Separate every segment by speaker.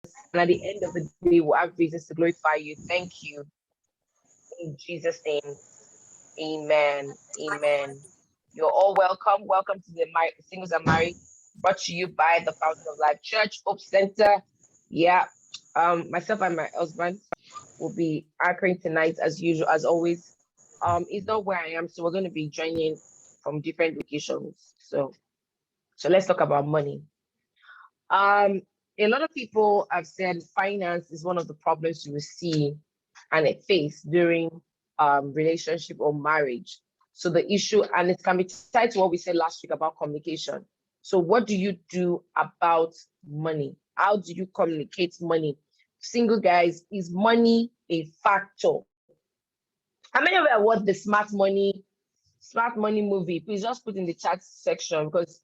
Speaker 1: And at the end of the day, we'll have reasons to glorify you. Thank you. In Jesus' name, amen. Amen. You're all welcome. Welcome to the Singles and Married, brought to you by the Fountain of Life Church, Hope Center. Yeah. Myself and my husband will be anchoring tonight as usual, as always. It's not where I am, so we're going to be joining from different locations. So let's talk about money. A lot of people have said finance is one of the problems you will see and it face during relationship or marriage. So the issue, and it can be tied to what we said last week about communication. So what do you do about money? How do you communicate money? Single guys, is money a factor? How many of you have watched the Smart Money movie? Please just put in the chat section, because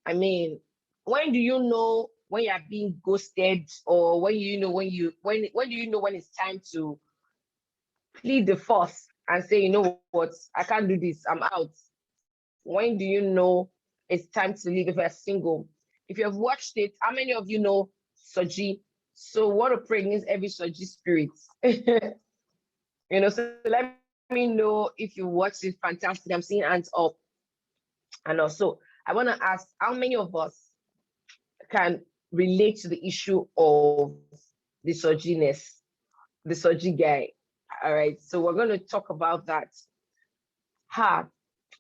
Speaker 1: I mean, when do you know when you are being ghosted, or when do you know when it's time to plead the fourth and say, you know what, I can't do this, I'm out? When do you know it's time to leave if you're single? If you have watched it, how many of you know Soji? So what a prayer against every Soji spirit. So let me know if you watched it. Fantastic. I'm seeing hands up. And also, I want to ask, how many of us can relate to the issue of the Sojiness, the Soji guy? All right. So we're going to talk about that.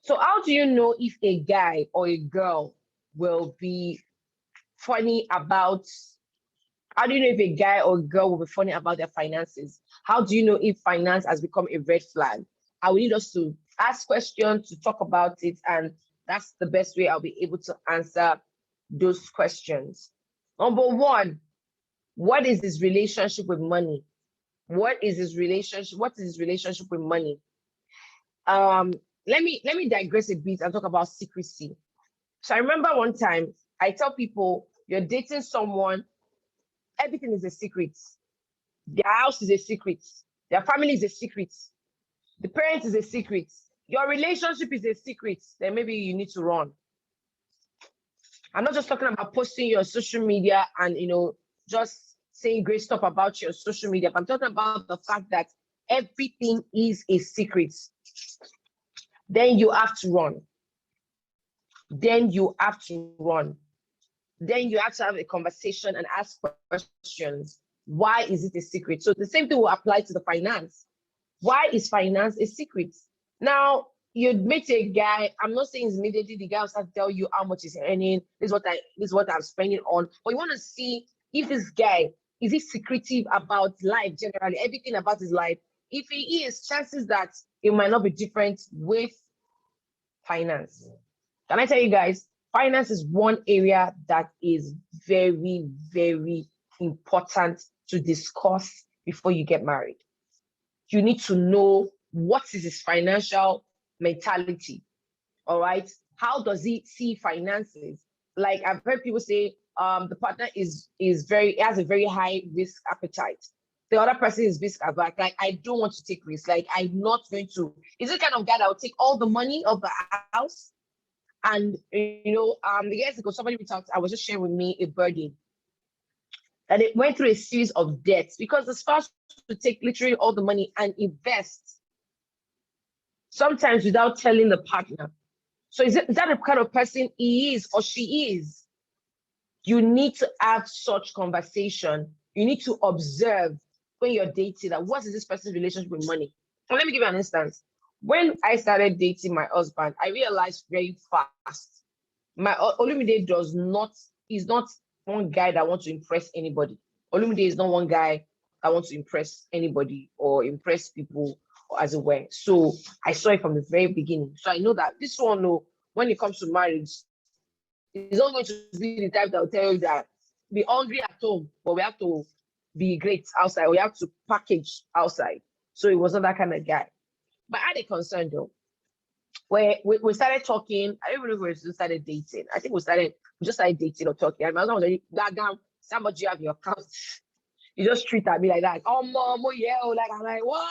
Speaker 1: So how do you know if a guy or a girl will be funny about, how do you know if a guy or a girl will be funny about their finances? How do you know if finance has become a red flag? I will need us to ask questions, to talk about it, and that's the best way I'll be able to answer those questions. Number one, what is his relationship with money? What is his relationship with money? Let me digress a bit and talk about secrecy. So I remember one time I tell people, you're dating someone, everything is a secret. Their house is a secret. Their family is a secret. The parents is a secret. Your relationship is a secret. Then maybe you need to run. I'm not just talking about posting your social media and, just saying great stuff about your social media, but I'm talking about the fact that everything is a secret. Then you have to run. Then you have to have a conversation and ask questions. Why is it a secret? So the same thing will apply to the finance. Why is finance a secret? Now, you'd meet a guy. I'm not saying immediately the guy will start to tell you how much he's earning. This is what I'm spending on. But you want to see if this guy, is he secretive about life generally, everything about his life? If he is, chances that it might not be different with finance. Can I tell you guys, finance is one area that is very, very important to discuss before you get married. You need to know what is his financial mentality. All right. How does he see finances? Like I've heard people say, the partner has a very high risk appetite. The other person is risk averse. Like, I don't want to take risks. Like, I'm not going to. Is the kind of guy that will take all the money of the house? And the years ago, somebody reached out. I was just sharing with me a burden that it went through a series of debts because the spouse to take literally all the money and invest, sometimes without telling the partner. So is that the kind of person he is or she is? You need to have such conversation. You need to observe when you're dating that what is this person's relationship with money. So let me give you an instance. When I started dating my husband, I realized very fast. My Olumide is not one guy that wants to impress anybody. Olumide is not one guy that wants to impress anybody or impress people, or as it were. So I saw it from the very beginning. So I know that this one, when it comes to marriage, is not going to be the type that will tell you that be hungry at home, but we have to be great outside. We have to package outside. So it wasn't that kind of guy. But I had a concern though. Where we started talking, I don't even know if we started dating. I think we just started dating or talking. And my husband was already that down. Somebody you have your account. You just treat at me like that. Oh, mom, oh yeah, like I'm like, what?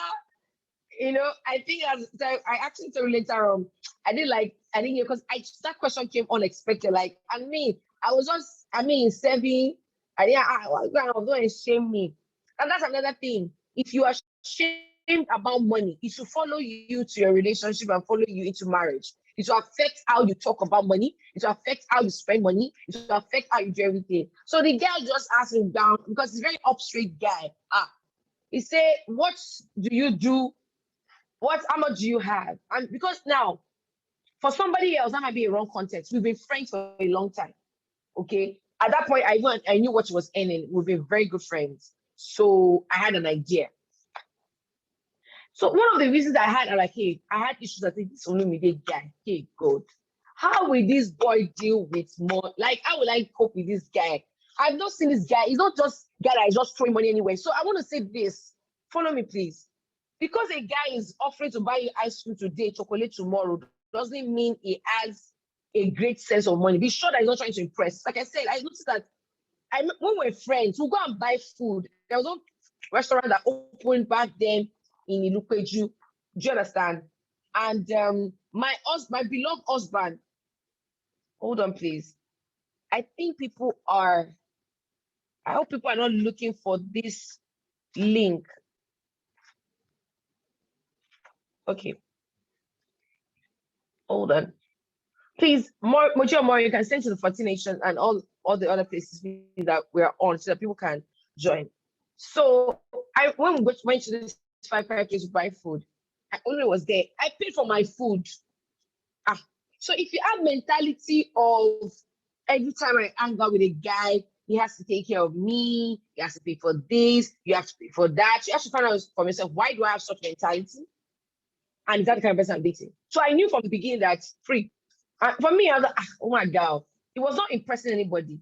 Speaker 1: I think I actually told you later on. I didn't hear because that question came unexpected. Like, I was just, serving. Don't shame me. And that's another thing. If you are shamed about money, it should follow you to your relationship and follow you into marriage. It will affect how you talk about money. It will affect how you spend money. It will affect how you do everything. So the girl just asked him down because he's a very up straight guy. He said, "What do you do? How much do you have?" And because now, for somebody else, that might be a wrong context. We've been friends for a long time. Okay. At that point, I knew what she was earning. We've been very good friends. So I had an idea. So one of the reasons I had, I had issues. I think this Olumide guy. Hey, God, how will this boy deal with more? Like, how will I cope with this guy? I've not seen this guy. He's not just guy that is just throwing money anyway. So I want to say this. Follow me, please. Because a guy is offering to buy you ice cream today, chocolate tomorrow, doesn't mean he has a great sense of money. Be sure that he's not trying to impress. Like I said, I noticed that when we're friends, we'll go and buy food. There was no restaurant that opened back then in Ilupeju. Do you understand? And my beloved husband, hold on, please. I hope people are not looking for this link. Okay. Hold on. Please, more, you can send to the 14 Nations and all the other places that we're on so that people can join. So when we went to this 5 place to buy food, I only was there. I paid for my food. So if you have mentality of every time I hang out with a guy, he has to take care of me, he has to pay for this, you have to pay for that. You have to find out for yourself, why do I have such mentality? And is that the kind of person I'm dating? So I knew from the beginning that free. For me, I was like, oh my God. It was not impressing anybody.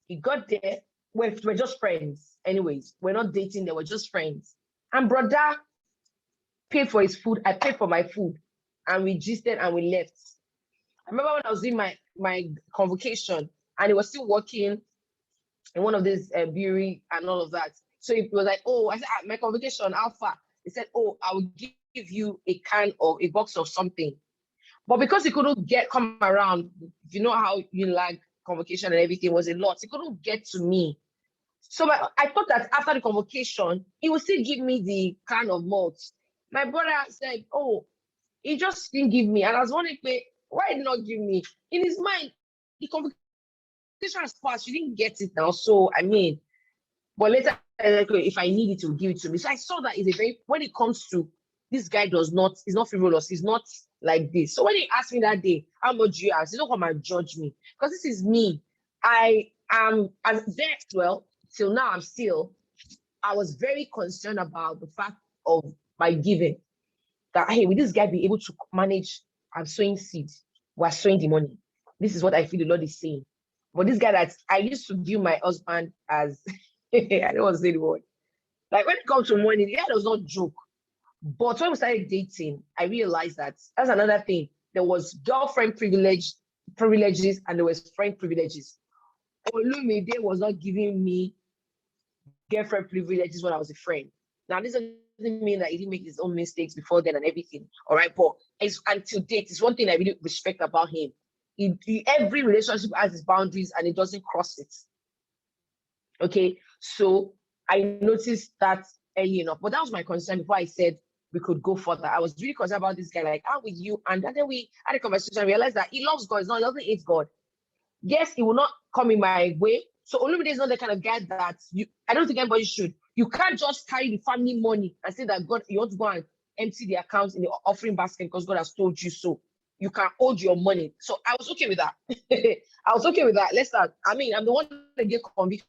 Speaker 1: He got there. We're just friends. Anyways, we're not dating. They were just friends. And brother paid for his food. I paid for my food. And we gisted and we left. I remember when I was doing my convocation and he was still working in one of these brewery and all of that. So he was like, oh, I said, my convocation, Alpha. He said, oh, I will give you a can or a box of something. But because he couldn't come around, you know how you like convocation and everything was a lot. He couldn't get to me. So I thought that after the convocation, he would still give me the can of malt. My brother said, oh, he just didn't give me. And I was wondering, why did not give me? In his mind, the convocation has passed. You didn't get it now. So, but later, if I need it, to give it to me. So I saw that when it comes to this guy he's not frivolous. He's not like this. So when he asked me that day, how much do you ask? He's not going to judge me because this is me. I am till now. I was very concerned about the fact of my giving. That, hey, will this guy be able to manage? I'm sowing seeds. We're sowing the money. This is what I feel the Lord is saying. But this guy that I used to view my husband as, I don't want to say the word. Like when it comes to money, the guy does not joke. But when we started dating, I realized that that's another thing. There was girlfriend privileges and there was friend privileges. Olumide was not giving me girlfriend privileges when I was a friend. Now, this doesn't mean that he didn't make his own mistakes before then and everything. All right, but until date, it's one thing I really respect about him. Every relationship has its boundaries and it doesn't cross it. Okay, so I noticed that early enough, but that was my concern before I said we could go further. I was really concerned about this guy, like, how with you? And then we had a conversation and realized that he loves God. He doesn't hate God. Yes, he will not come in my way. So Olumide is not the kind of guy that I don't think anybody should. You can't just carry the family money and say that God, you want to go and empty the accounts in the offering basket because God has told you so. You can hold your money. So I was okay with that. I was okay with that. Let's start. I'm the one that get conviction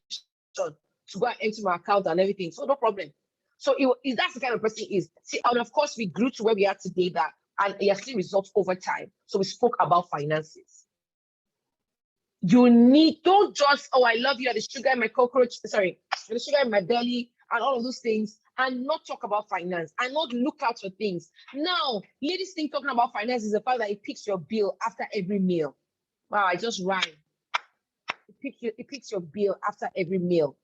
Speaker 1: to go and empty my account and everything. So no problem. So if that's the kind of person he is. See, and of course, we grew to where we are today, and it has seen results over time. So we spoke about finances. Don't just, oh, I love you, and the sugar in my the sugar in my belly, and all of those things, and not talk about finance, and not look out for things. Now, ladies think talking about finance is the fact that it picks your bill after every meal. Wow, I just rhymed. It picks your bill after every meal.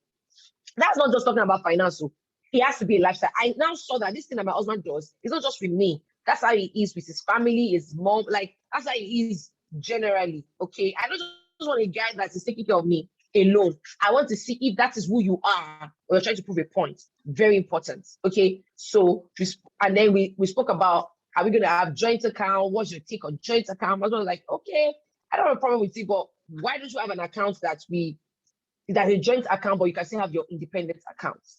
Speaker 1: That's not just talking about finance. So it has to be a lifestyle. I now saw that this thing that my husband does is not just with me. That's how he is with his family, his mom. Like, that's how he is generally. Okay, I don't just want a guy that is taking care of me. alone. I want to see if that is who you are or you're trying to prove a point. Very important. Okay. So, and then we spoke about, are we going to have joint account? What's your take on joint account? I was like, okay, I don't have a problem with it, but why don't you have an account that's a joint account, but you can still have your independent accounts?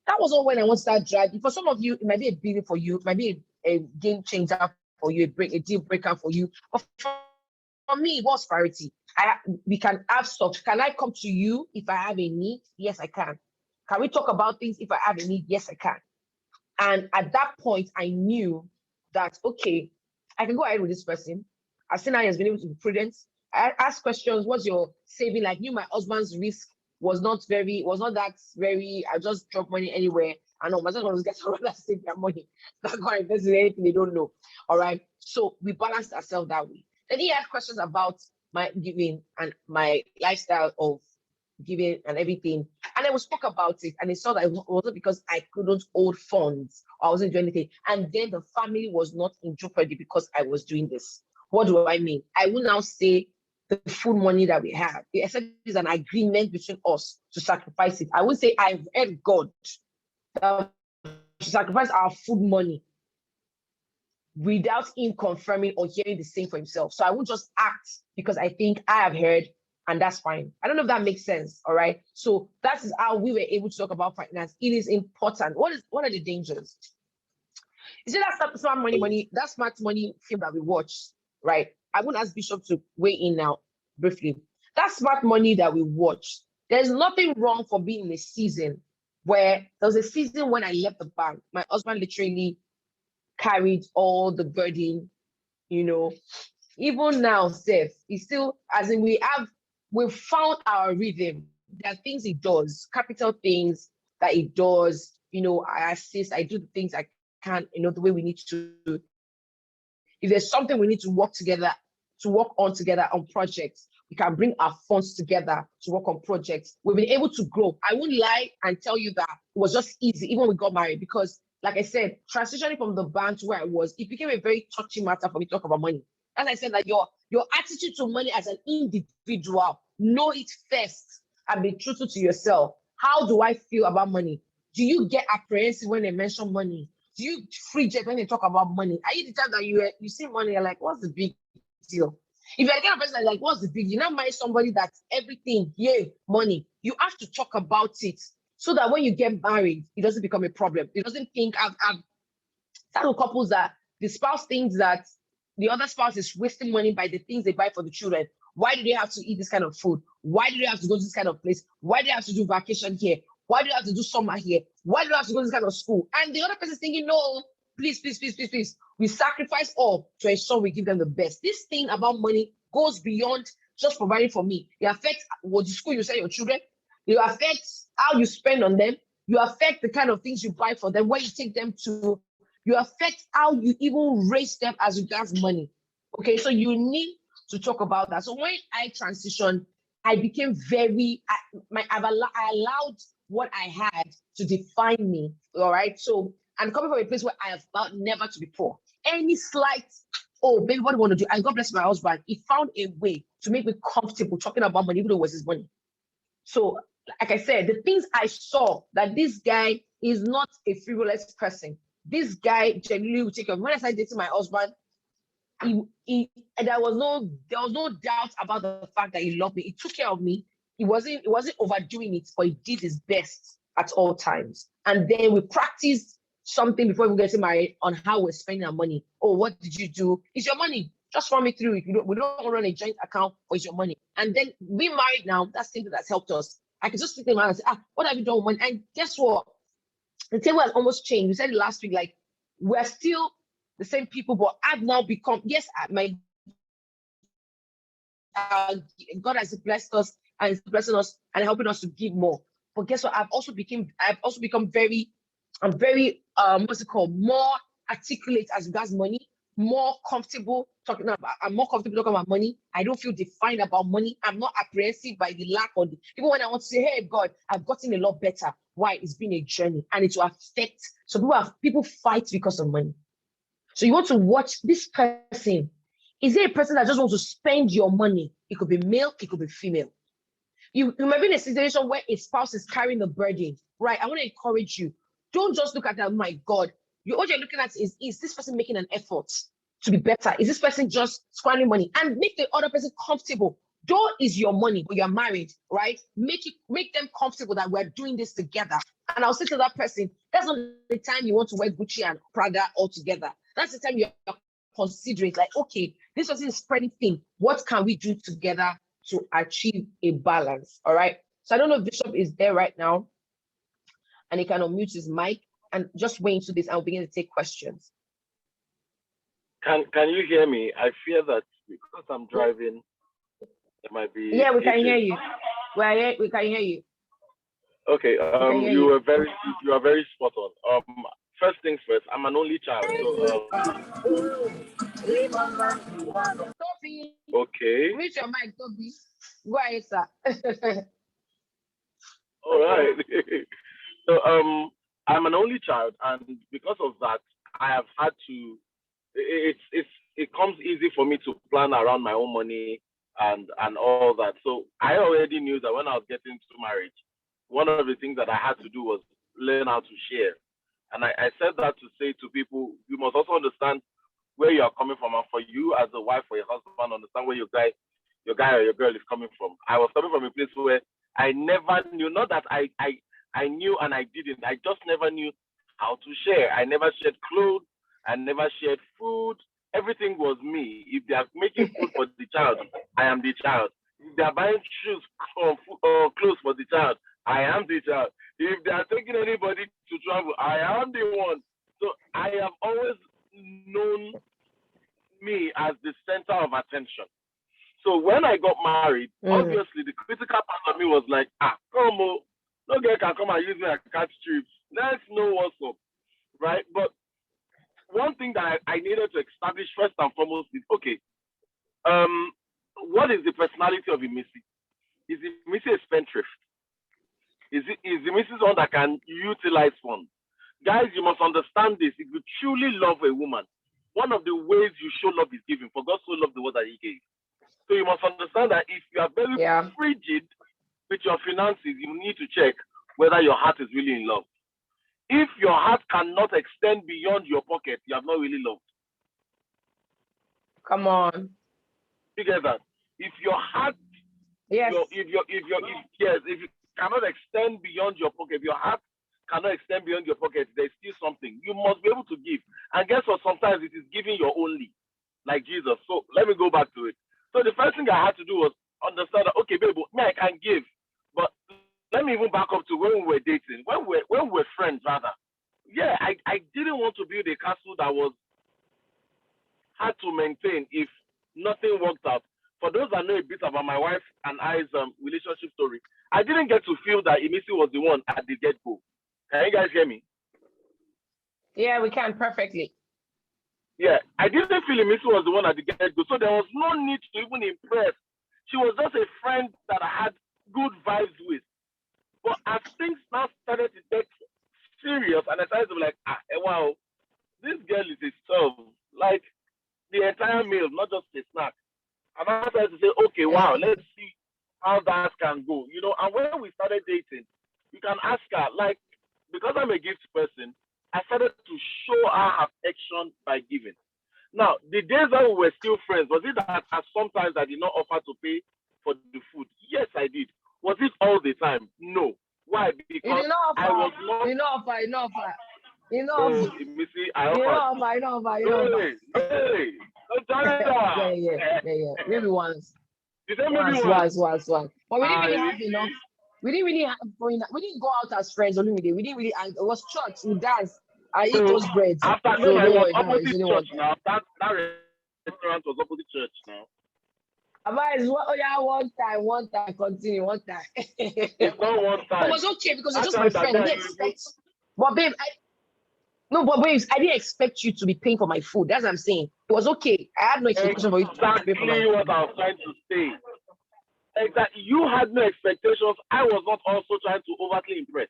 Speaker 1: That was all when I want to start driving. For some of you, it might be a big for you, it might be a game changer for you, a deal breaker for you. But for me, it was priority. We can have stuff. Can I come to you if I have a need? Yes, I can. Can we talk about things if I have a need? Yes, I can. And at that point, I knew that, okay, I can go ahead with this person. I've seen how he has been able to be prudent. I asked questions. What's your saving like? Knew my husband's risk was not that very, I just drop money anywhere. I know my husband was getting rather save their money. Not going to invest in anything they don't know. All right. So we balanced ourselves that way. Then he had questions about my giving and my lifestyle of giving and everything. And then we spoke about it, and he saw that it wasn't because I couldn't hold funds or I wasn't doing anything. And then the family was not in jeopardy because I was doing this. What do I mean? I will now say the full money that we have. Except it's an agreement between us to sacrifice it. I would say I've heard God to sacrifice our food money without him confirming or hearing the same for himself. So I won't just act because I think I have heard, and that's fine. I don't know if that makes sense. All right. So that is how we were able to talk about finance. It is important. What are the dangers? You see that smart money film that we watched, right? I won't ask Bishop to weigh in now briefly. That smart money that we watched, there's nothing wrong for being in a season where there was a season when I left the bank. My husband literally carried all the burden, even now, Seth, he's still, as in we've found our rhythm. There are things he does, capital things that he does, I assist, I do the things I can, the way we need to. If there's something we need to work on projects, we can bring our funds together to work on projects. We've been able to grow. I won't lie and tell you that it was just easy, even when we got married, because like I said, transitioning from the bank to where I was, it became a very touchy matter for me to talk about money. As I said, that your attitude to money as an individual, know it first and be truthful to yourself. How do I feel about money? Do you get apprehensive when they mention money? Do you freak when they talk about money? Are you the type that you see money, you're like, what's the big deal? If you're the kind of person that's like, what's the big deal? You now marry somebody that's everything, money. You have to talk about it so that when you get married, it doesn't become a problem. It doesn't think, I've some couples that the spouse thinks that the other spouse is wasting money by the things they buy for the children. Why do they have to eat this kind of food? Why do they have to go to this kind of place? Why do they have to do vacation here? Why do they have to do summer here? Why do they have to go to this kind of school? And the other person is thinking, no, please. We sacrifice all to ensure we give them the best. This thing about money goes beyond just providing for me. It affects what school you send your children. It affects how you spend on them. You affect the kind of things you buy for them, where you take them to. You affect how you even raise them as regards money. Okay, so you need to talk about that. So when I transitioned, I became I allowed what I had to define me. All right. So I'm coming from a place where I have vowed never to be poor. Any slight, oh, baby, what do you want to do? And God bless my husband. He found a way to make me comfortable talking about money, even though it was his money. So, like I said, the things I saw that this guy is not a frivolous person. This guy genuinely will take care of me. When I started dating my husband, there was no doubt about the fact that he loved me. He took care of me. He wasn't overdoing it, but he did his best at all times. And then we practiced something before we get married on how we're spending our money. Oh, what did you do? It's your money. Just run me through it. We don't run a joint account, but it's your money. And then we married now. That's something that's helped us. I can just sit there and say, what have you done? And guess what? The table has almost changed. We said it last week, like, we're still the same people, but I've now become, yes, God has blessed us and is blessing us and helping us to give more. But guess what? I've also become very, more articulate as regards money, more comfortable talking about money. I don't feel defined about money. I'm not apprehensive by the lack of even when I want to say, hey God, I've gotten a lot better. Why? It's been a journey and it will affect. So people fight because of money. So you want to watch this person. Is it a person that just wants to spend your money? It could be male, it could be female. You might be in a situation where a spouse is carrying the burden, right? I want to encourage you. Don't just look at that, oh my God. What you're looking at is this person making an effort to be better? Is this person just squandering money? And make the other person comfortable. Though is your money, but you're married, right? Make them comfortable that we're doing this together. And I'll say to that person, that's not the time you want to wear Gucci and Prada all together. That's the time you're considering, like, okay, this person is spreading thin. What can we do together to achieve a balance? All right. So I don't know if Bishop is there right now, and he can unmute his mic and just wait into this and we'll begin to take questions.
Speaker 2: Can you hear me? I fear that because I'm driving, it might be.
Speaker 1: Yeah, we can hear you. We can hear you.
Speaker 2: Okay. You are very spot on. First things first. I'm an only child. So.
Speaker 1: Toby.
Speaker 2: Okay.
Speaker 1: Reach your mic, Toby. Go ahead, sir.
Speaker 2: All right. So I'm an only child, and because of that, I have had to. It comes easy for me to plan around my own money and all that. So I already knew that when I was getting to marriage, one of the things that I had to do was learn how to share. And I said that to say to people, you must also understand where you are coming from, and for you as a wife or a husband, understand where your guy or your girl is coming from. I was coming from a place where I never knew, not that I knew and I didn't, I just never knew how to share. I never shared clothes, I never shared food. Everything was me. If they are making food for the child, I am the child. If they are buying shoes or clothes for the child, I am the child. If they are taking anybody to travel, I am the one. So I have always known me as the center of attention. So when I got married, obviously the critical part of me was like, come on, no girl can come and use me as catch trips. Let's know what's up, right? But one thing that I needed to establish first and foremost is, okay, what is the personality of Imisi? Is Imisi a spendthrift? Is Imisi one that can utilize funds? Guys, you must understand this. If you truly love a woman, one of the ways you show love is giving. For God so loved the world that he gave. So you must understand that if you are very frigid with your finances, you need to check whether your heart is really in love. If your heart cannot extend beyond your pocket, you have not really loved.
Speaker 1: Come on.
Speaker 2: You get that? If your heart,
Speaker 1: yes,
Speaker 2: if you cannot extend beyond your pocket, if your heart cannot extend beyond your pocket, there's still something. You must be able to give. And guess what? Sometimes it is giving your only, like Jesus. So let me go back to it. So the first thing I had to do was understand that, okay, babe, me, I can give. But let me even back up to when we were dating, when we were friends, rather. Yeah, I didn't want to build a castle that was hard to maintain if nothing worked out. For those that know a bit about my wife and I's relationship story, I didn't get to feel that Imisi was the one at the get-go. Can you guys hear me?
Speaker 1: Yeah, we can perfectly.
Speaker 2: Yeah, I didn't feel Imisi was the one at the get-go, so there was no need to even impress. She was just a friend that I had good vibes with. But as things now started to get serious, and I started to be like, wow, this girl is a serve, like the entire meal, not just a snack. And I started to say, okay, wow, let's see how that can go. You know, and when we started dating, you can ask her, like, because I'm a gift person, I started to show her affection by giving. Now, the days that we were still friends, was it that sometimes I did not offer to pay for the food? Yes, I did. Was it all the time? No. Why? Because I was not.
Speaker 1: You know, offer. You know,
Speaker 2: Imisi, I offer. Hey, don't tell me that.
Speaker 1: Yeah. Maybe once.
Speaker 2: You said maybe once.
Speaker 1: But we didn't really have enough. We didn't really have going. We didn't go out as friends. Olumide. We didn't really. And it was church. We danced. I eat those breads.
Speaker 2: After I was opposite church now. That restaurant was opposite church now.
Speaker 1: One time, continue, one time.
Speaker 2: It's not one time.
Speaker 1: It was okay because it's just my friend. I didn't expect. But babe, babes, I didn't expect you to be paying for my food. That's what I'm saying. It was okay. I had no expectation for you to pay for my food.
Speaker 2: Exactly what I was trying to say. Exactly. You had no expectations. I was not also trying to overtly impress.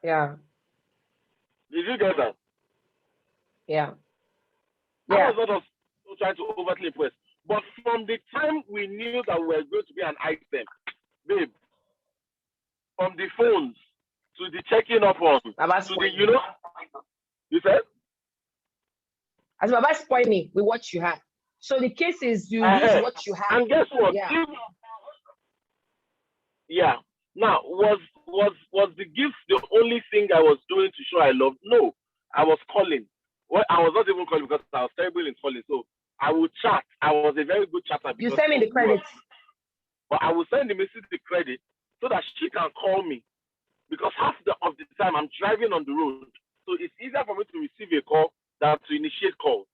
Speaker 1: Yeah.
Speaker 2: Did you get that?
Speaker 1: Yeah.
Speaker 2: I was not also trying to overtly impress. But from the time we knew that we were going to be an item, babe, from the phones to the checking up on, to the, you know, you said?
Speaker 1: As Baba spoil me with what you have. So the case is you use what you have.
Speaker 2: And guess what?
Speaker 1: Yeah.
Speaker 2: Yeah. Now, was the gifts the only thing I was doing to show I loved? No. I was calling. Well, I was not even calling because I was terrible in calling. So I would chat. I was a very good chatter.
Speaker 1: You send me the credit.
Speaker 2: But I will send the message the credit so that she can call me. Because half of the time I'm driving on the road. So it's easier for me to receive a call than to initiate calls.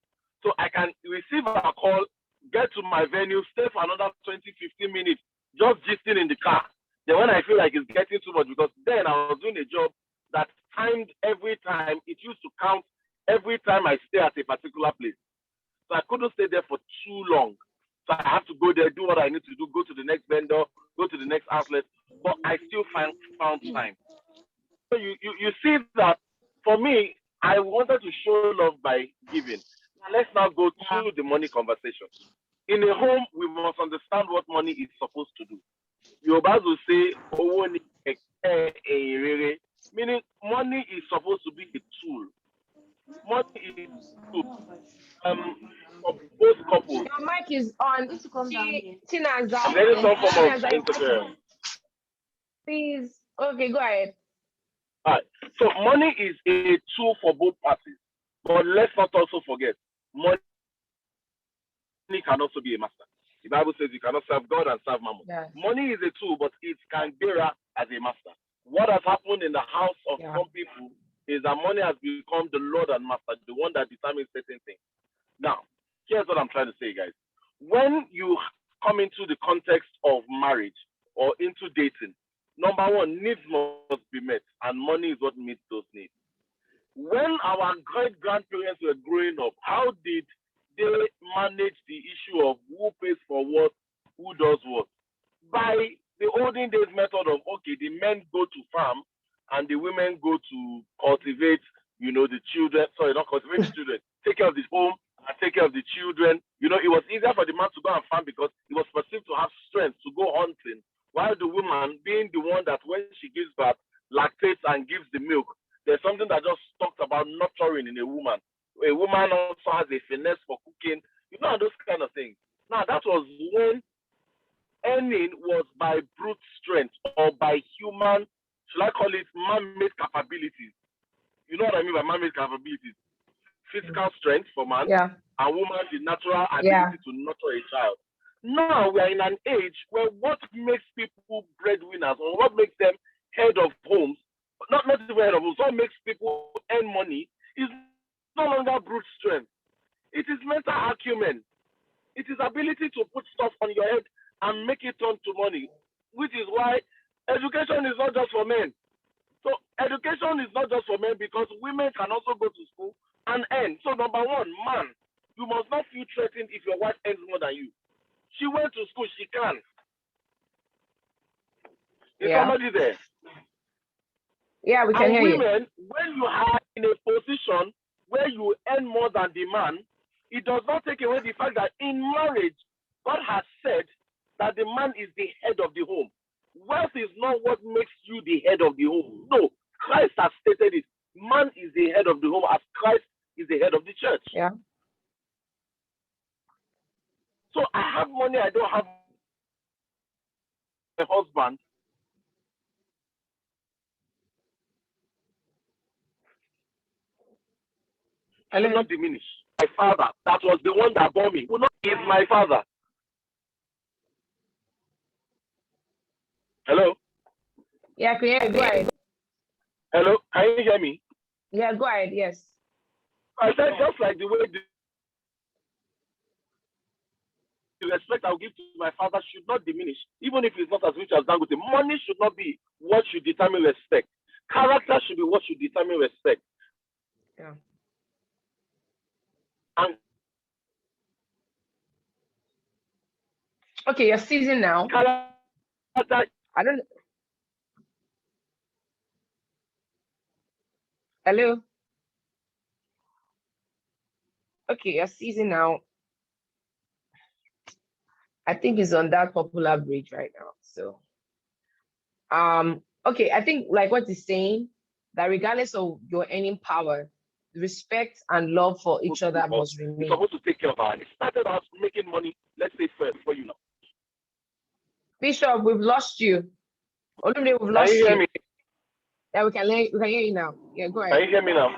Speaker 2: So I can receive a call, get to my venue, stay for another 20, 15 minutes, just gisting in the car. Then when I feel like it's getting too much, because then I was doing a job that timed every time. It used to count every time I stay at a particular place. So I couldn't stay there for too long. So I have to go there, do what I need to do, go to the next vendor, go to the next outlet. But I still found time. So you see that for me, I wanted to show love by giving. Now let's now go to the money conversation. In a home, we must understand what money is supposed to do. Yoruba will say, meaning money is supposed to be a tool. Money is a tool. For both couples.
Speaker 1: Your mic is on. Tinaza.
Speaker 2: There is some form of interference.
Speaker 1: Please. Okay, go ahead.
Speaker 2: All right. So money is a tool for both parties. But let's not also forget, money can also be a master. The Bible says you cannot serve God and serve Mammon.
Speaker 1: Yes.
Speaker 2: Money is a tool, but it can be as a master. What has happened in the house of some people is that money has become the Lord and Master, the one that determines certain things. Now, here's what I'm trying to say, guys. When you come into the context of marriage or into dating, number one, needs must be met, and money is what meets those needs. When our great-grandparents were growing up, how did they manage the issue of who pays for what, who does what? By the olden days method of, okay, the men go to farm and the women go to cultivate, the children, sorry, not cultivate the children, take care of the home and take care of the children. It was easier for the man to go and farm because he was perceived to have strength to go hunting, while the woman, being the one that when she gives birth, lactates and gives the milk, there's something that just talks about nurturing in a woman. A woman also has a finesse for cooking, those kind of things. Now, that was when earning was by brute strength or by human, should I call it man-made capabilities? You know what I mean by man-made capabilities? Physical strength for man, and woman the natural ability to nurture a child. Now we are in an age where what makes people breadwinners or what makes them head of homes, not even head of homes, what makes people earn money is no longer brute strength. It is mental acumen. It is ability to put stuff on your head and make it turn to money, which is why education is not just for men. So education is not just for men because women can also go to school and earn. So number one, man, you must not feel threatened if your wife earns more than you. She went to school, she can. Is somebody there?
Speaker 1: Yeah, we can hear you.
Speaker 2: Women, when you are in a position where you earn more than the man, it does not take away the fact that in marriage, God has said that the man is the head of the home. Wealth is not what makes you the head of the home. No, Christ has stated it. Man is the head of the home as Christ is the head of the church.
Speaker 1: Yeah.
Speaker 2: So I have money, I don't have a husband. Should not diminish. My father, that was the one that bore me, will not is my father. Hello?
Speaker 1: Yeah, go ahead.
Speaker 2: Hello? Can you hear me?
Speaker 1: Yeah, go ahead, yes.
Speaker 2: I said just like the way the respect I'll give to my father should not diminish, even if it's not as rich as Dangote. Money should not be what should determine respect. Character should be what should determine respect.
Speaker 1: Yeah.
Speaker 2: And
Speaker 1: okay, you're season now.
Speaker 2: character,
Speaker 1: I don't. Hello. Okay, you're season now. I think he's on that popular bridge right now. So, okay, I think like what he's saying, that regardless of your earning power, respect and love for each other must
Speaker 2: You're
Speaker 1: remain.
Speaker 2: supposed to take care of her. It started out making money, let's say first, before you know.
Speaker 1: Bishop, we've lost you. Olumide, we've
Speaker 2: Can
Speaker 1: lost
Speaker 2: you hear
Speaker 1: you.
Speaker 2: me?
Speaker 1: Yeah, we can hear you now. Yeah, go
Speaker 2: Can
Speaker 1: ahead.
Speaker 2: you hear me now?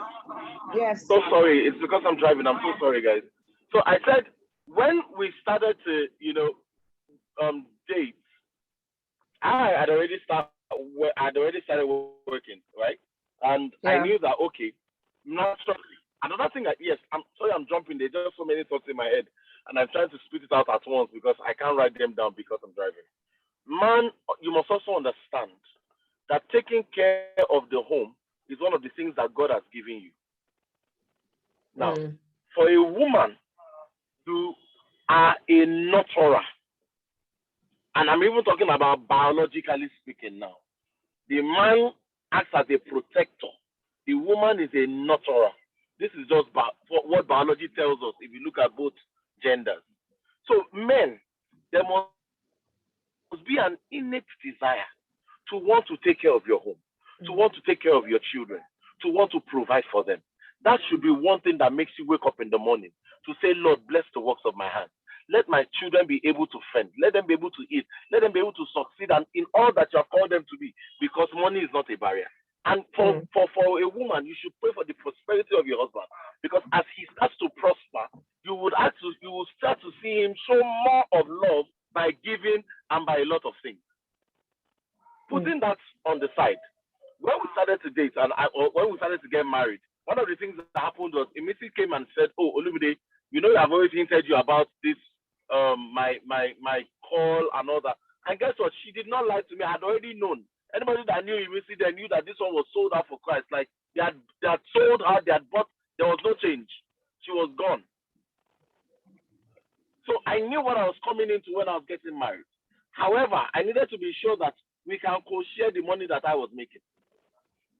Speaker 1: Yes.
Speaker 2: So sorry. It's because I'm driving. I'm so sorry, guys. So I said when we started to, date, I had already started working, right? And I
Speaker 1: Yeah.
Speaker 2: knew that okay, naturally. Another thing that yes, I'm sorry I'm jumping. There's just so many thoughts in my head, and I'm trying to spit it out at once because I can't write them down because I'm driving. Man, you must also understand that taking care of the home is one of the things that God has given you. Now, for a woman, you are a nurturer. And I'm even talking about biologically speaking now. The man acts as a protector. The woman is a nurturer. This is just what biology tells us if you look at both genders. So men, there must be an innate desire to want to take care of your home, to want to take care of your children, to want to provide for them. That should be one thing that makes you wake up in the morning to say, Lord, bless the works of my hands. Let my children be able to fend. Let them be able to eat. Let them be able to succeed and in all that you have called them to be, because money is not a barrier. And for a woman, you should pray for the prosperity of your husband, because as he starts to prosper, you will start to see him show more of love by giving and by a lot of things. Putting that on the side, when we started to date and when we started to get married, one of the things that happened was Imisi came and said, "Oh, Olumide, I've always hinted you about this, my call and all that." And guess what? She did not lie to me. I had already known. Anybody that knew Imisi, they knew that this one was sold out for Christ. Like they had sold her, they had bought. There was no change. She was gone. So I knew what I was coming into when I was getting married. However, I needed to be sure that we can co-share the money that I was making.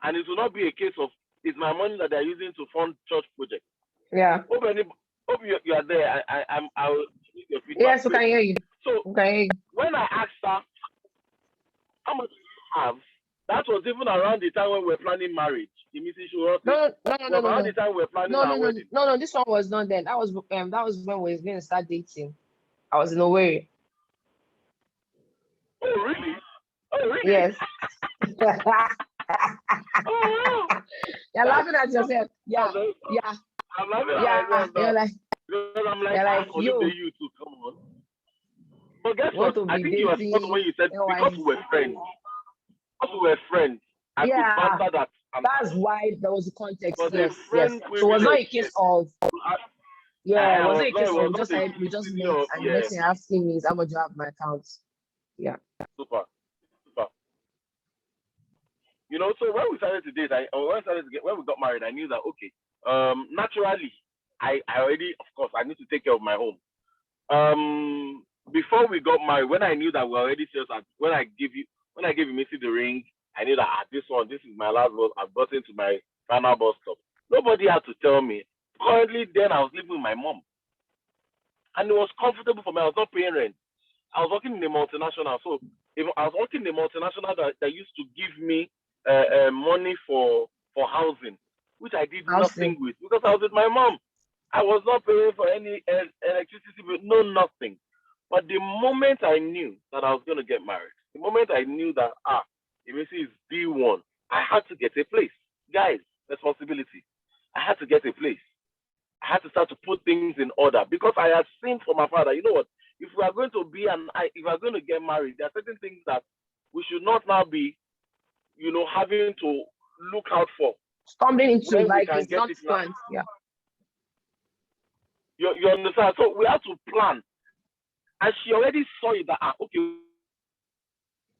Speaker 2: And it will not be a case of, it's my money that they're using to fund church projects.
Speaker 1: Yeah.
Speaker 2: Hope you are there. I will need your feedback.
Speaker 1: Yes, we can hear you.
Speaker 2: So when I asked her, how much do you have? That was even around the time when we were planning marriage.
Speaker 1: No.
Speaker 2: Around the time we were planning our wedding.
Speaker 1: No, this one was not then. That was when we were going to start dating. I was in a way.
Speaker 2: Oh, really? Oh, really?
Speaker 1: Yes.
Speaker 2: Oh, wow.
Speaker 1: You're laughing at yourself. Yeah.
Speaker 2: I'm laughing at myself now.
Speaker 1: You're like,
Speaker 2: you too, come on. But guess what? I think you were spot when you said, because we were friends. I could answer that.
Speaker 1: That's why there was a context. Yes.
Speaker 2: So
Speaker 1: it was not a case of, it wasn't a case of we just met and the next thing asking me is how much you have in my account. Yeah.
Speaker 2: Super. So when we started to date, when we got married, I knew that okay, naturally, I already, of course, I need to take care of my home. Before we got married, when I knew that we were already serious, when I gave Imisi the ring, I knew that this is my last bus. I've gotten to my final bus stop. Nobody had to tell me. Currently, then I was living with my mom, and it was comfortable for me. I was not paying rent. I was working in a multinational, so if I was working in a multinational that used to give me money for housing, which I did nothing with because I was with my mom. I was not paying for any electricity, no nothing. But the moment I knew that I was going to get married, the moment I knew that Imisi is B1, I had to get a place. Guys, responsibility. I had to get a place. I had to start to put things in order because I had seen from my father, you know what? If we are going to if we are going to get married, there are certain things that we should not now be, having to look out for.
Speaker 1: Stumbling into, like it's not planned. Yeah.
Speaker 2: You understand? So we have to plan. And she already saw it that, okay,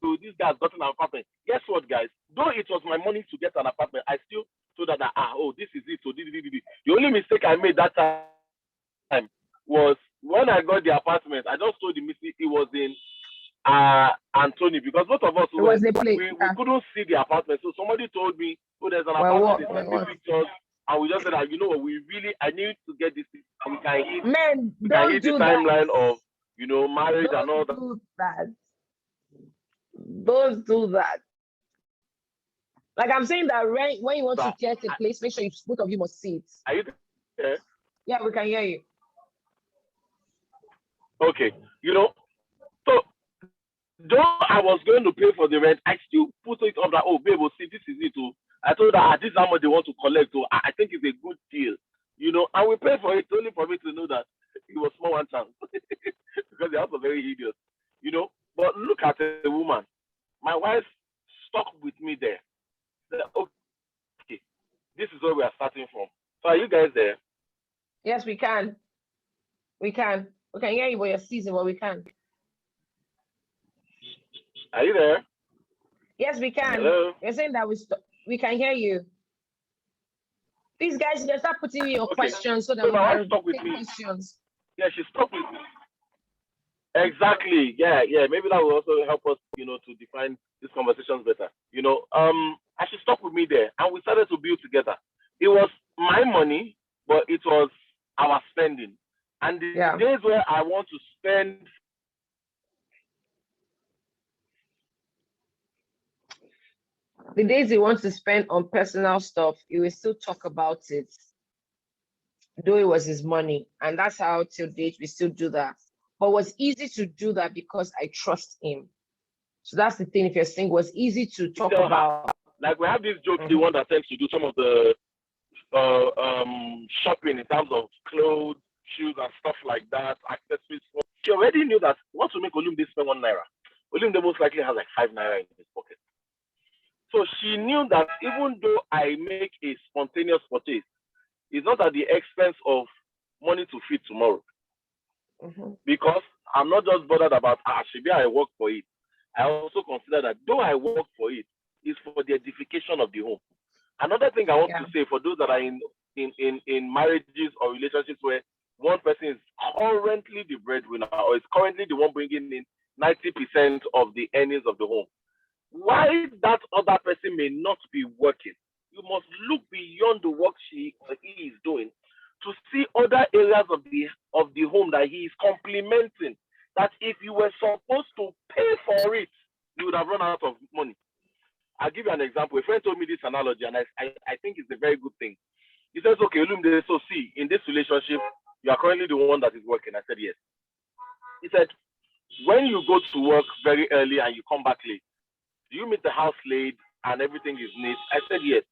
Speaker 2: so this guy has gotten an apartment. Guess what, guys? Though it was my money to get an apartment, I still told her that, this is it. So the only mistake I made that time was when I got the apartment, I just told Imisi it was in Anthony, because both of us we couldn't see the apartment. So somebody told me, there's an apartment, they sent me pictures, and we just said that, I need to get this thing, and we can hit,
Speaker 1: Men, don't
Speaker 2: hit
Speaker 1: do
Speaker 2: the timeline
Speaker 1: that.
Speaker 2: of you know, marriage and all
Speaker 1: Don't
Speaker 2: that.
Speaker 1: do that. Don't do that. Like I'm saying that when you want to get a place, make sure both of you must see it.
Speaker 2: Are you there?
Speaker 1: Yeah, we can hear you.
Speaker 2: Okay. You know, so though I was going to pay for the rent, I still put it up that, oh, babe, we'll see, this is it. Oh. I told her, this is how much they want to collect. So I think it's a good deal. You know, and we pay for it only for me to know that it was small one chance. Because the house was very hideous. You know, but look at the woman. My wife stuck with me there. Okay, this is where we are starting from. So are you guys there?
Speaker 1: Yes, we can. We can. We can hear you, but you're season, but we can.
Speaker 2: Are you there?
Speaker 1: Yes, we can.
Speaker 2: Hello?
Speaker 1: You're saying that we can hear you. These guys, you can start putting in your questions so that we can take questions.
Speaker 2: Yeah, she stuck with me. Exactly. Yeah. Maybe that will also help us, you know, to define these conversations better. You know, and she stuck with me there, and we started to build together. It was my money, but it was our spending. And the days where I want to spend,
Speaker 1: the days you want to spend on personal stuff, he will still talk about it, though it was his money. And that's how till date we still do that. But it was easy to do that because I trust him. So that's the thing. If you're single, it's easy to talk about.
Speaker 2: Like we have this joke, the one that tends to do some of the shopping in terms of clothes, shoes, and stuff like that, accessories. She already knew that once we make Olumide spend ₦1, Olumide most likely has like ₦5 in his pocket. So she knew that even though I make a spontaneous purchase, it's not at the expense of money to feed tomorrow. Because I'm not just bothered about Ashibi, I work for it. I also consider that though I work for it, it's for the edification of the home. Another thing I want to say for those that are in marriages or relationships where one person is currently the breadwinner or is currently the one bringing in 90% of the earnings of the home, why that other person may not be working, you must look beyond the work he is doing to see other areas of the home that he is complementing. That if you were supposed to pay for it, you would have run out of money. I'll give you an example. A friend told me this analogy, and I think it's a very good thing. He says, okay, Olumide, so see, in this relationship, you are currently the one that is working. I said, yes. He said, when you go to work very early and you come back late, do you meet the house late and everything is neat? I said, yes.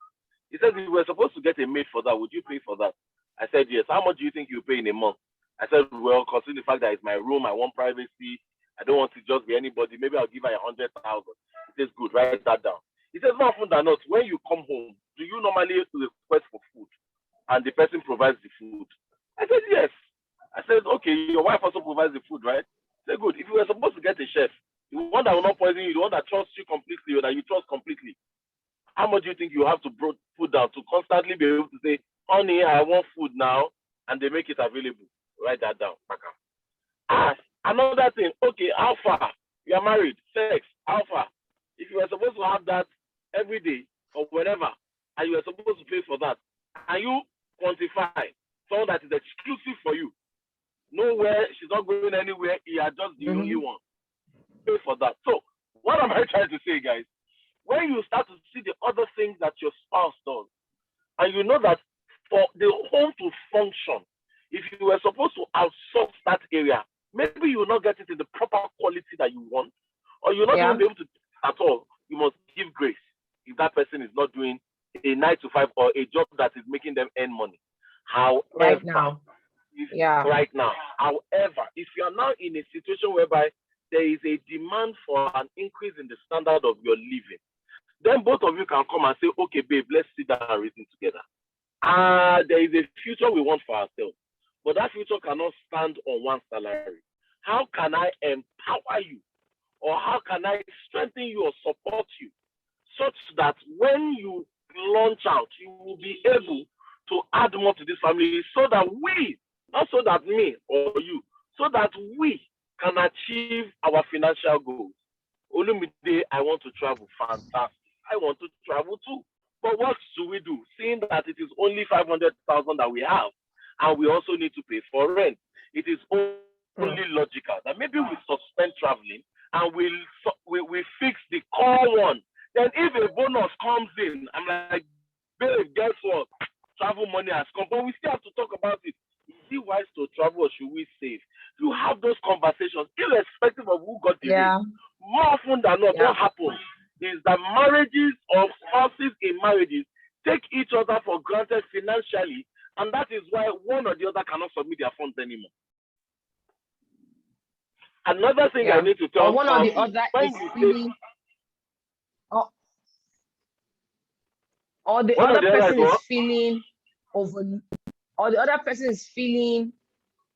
Speaker 2: He said, we were supposed to get a maid for that. Would you pay for that? I said, yes. How much do you think you pay in a month? I said, well, considering the fact that it's my room, I want privacy. I don't want to just be anybody. Maybe I'll give her 100,000. He says, good, write that down. He says, more often than not, when you come home, do you normally request for food and the person provides the food? I said, yes. I said, okay, your wife also provides the food, right? I said, good. If you were supposed to get a chef, the one that will not poison you, the one that trusts you completely or that you trust completely, how much do you think you have to put down to constantly be able to say, honey, I want food now, and they make it available? Write that down. Another thing, okay, how far? You are married, sex, how far? If you were supposed to have that every day or whenever, and you are supposed to pay for that, and you quantify someone that is exclusive for you, nowhere, she's not going anywhere, you are just the only one. Pay for that. So, what am I trying to say, guys? When you start to see the other things that your spouse does, and you know that for the home to function, if you were supposed to outsource that area, maybe you will not get it in the proper quality that you want, or you're not going to be able to do it at all. You must give grace if that person is not doing a 9 to 5 or a job that is making them earn money. However,
Speaker 1: right now,
Speaker 2: however, if you are now in a situation whereby there is a demand for an increase in the standard of your living, then both of you can come and say, okay, babe, let's sit down and reason together. There is a future we want for ourselves, but that future cannot stand on one salary. How can I empower you, or how can I strengthen you or support you such that when you launch out, you will be able to add more to this family, so that we, not so that me or you, so that we can achieve our financial goals. Olumide, I want to travel. Fantastic. I want to travel too. But what do we do? Seeing that it is only 500,000 that we have, and we also need to pay for rent. It is only only logical. That maybe we suspend traveling and we fix the core one. Then if a bonus comes in, I'm like, babe, guess what? Travel money has come, but we still have to talk about it. Is it wise to travel or should we save? You have those conversations, irrespective of who got the ring. More often than not, what happens is that marriages or spouses in marriages take each other for granted financially, and that is why one or the other cannot submit their funds anymore. Another thing I need to tell
Speaker 1: one or the other is feeling, or the other person is feeling overlooked, or the other person is feeling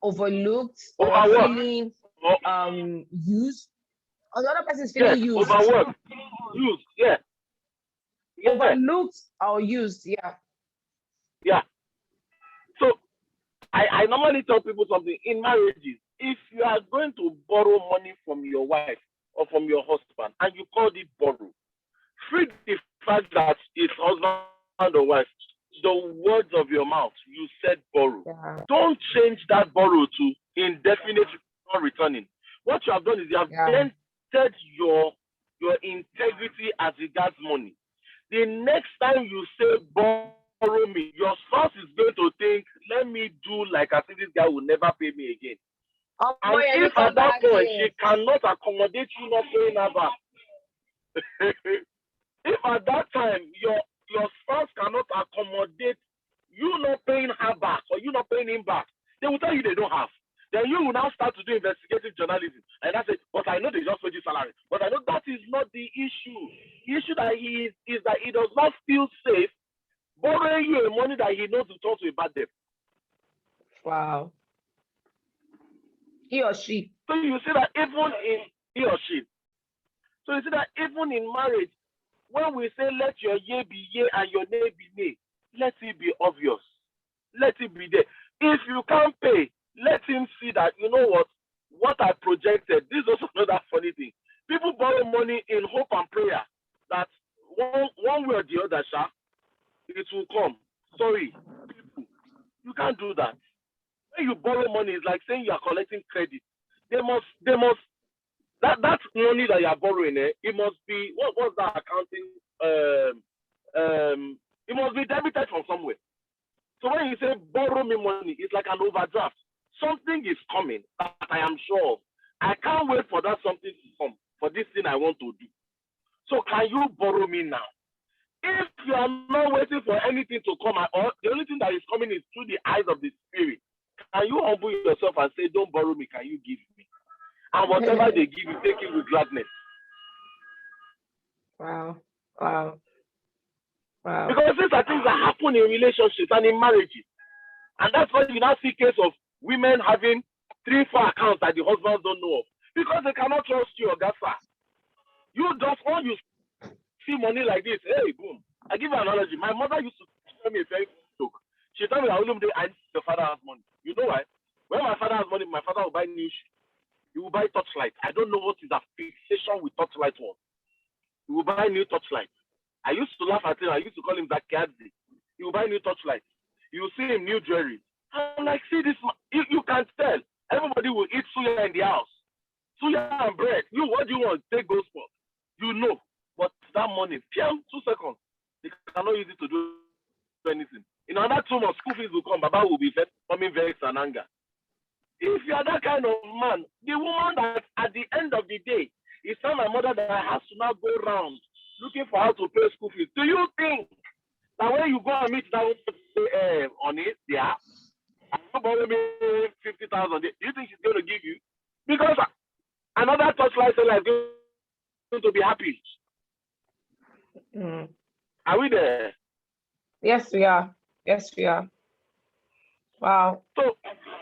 Speaker 1: overlooked or feeling used, or the other person is feeling used.
Speaker 2: Overworked, used,
Speaker 1: overlooked or used,
Speaker 2: So I normally tell people something in marriages. If you are going to borrow money from your wife or from your husband and you call it borrow, free the fact that it's husband or wife, the words of your mouth, you said borrow. Don't change that borrow to indefinite returning. What you have done is you have dented your integrity as regards money. The next time you say borrow me, your spouse is going to think, let me do like I think this guy will never pay me again. And if at that point she cannot accommodate you not paying her back, if at that time your spouse cannot accommodate you not paying her back or you not paying him back, they will tell you they don't have. Then you will now start to do investigative journalism. And I say, but I know they just paid you salary. But I know that is not the issue. The issue that he is that he does not feel safe borrowing you a money that he knows will turn to a bad debt.
Speaker 1: Wow. He or she.
Speaker 2: So you see that even in he or she. So you see that even in marriage, when we say let your yea be yea and your nay be nay, let it be obvious. Let it be there. If you can't pay, let him see that, you know what I projected. This is also another funny thing. People borrow money in hope and prayer that one way or the other, it will come. Sorry, people, you can't do that. When you borrow money, it's like saying you are collecting credit. They must that money that you are borrowing, it must be what's that accounting? It must be debited from somewhere. So when you say borrow me money, it's like an overdraft. Something is coming that I am sure of. I can't wait for that something to come for this thing I want to do. So can you borrow me now? If you are not waiting for anything to come, or the only thing that is coming is through the eyes of the spirit, can you humble yourself and say, don't borrow me, can you give me? And whatever they give you, take it with gladness.
Speaker 1: Wow.
Speaker 2: Because these are things that happen in relationships and in marriages. And that's why you now see case of women having 3-4 accounts that the husbands don't know of. Because they cannot trust you or Gasa. You just, when you see money like this, hey, boom. I give you an analogy. My mother used to tell me a very joke. She told me that Olumide, I need your father has money. You know why? When my father has money, my father will buy new shoes. He will buy torchlight. I don't know what is a fixation with torchlight was. He will buy new torchlight. I used to laugh at him. I used to call him Zakiadzi. He will buy new torchlight. You will see him new jewelry. I'm like, see this man. You can't tell. Everybody will eat suya in the house. Suya and bread. You, what do you want? Take those spots. You know. But that money, 2 seconds, they cannot use it to do anything. In another 2 months, school fees will come. Baba will be coming vexed and anger. If you are that kind of man, the woman that at the end of the day is not my mother that has to now go around looking for how to pay school fees. Do you think that when you go and meet that woman on it, I'm borrow me 50,000, do you think she's going to give you? Because another torchlight seller is going to be happy. Are we there?
Speaker 1: Yes, we are. Wow.
Speaker 2: So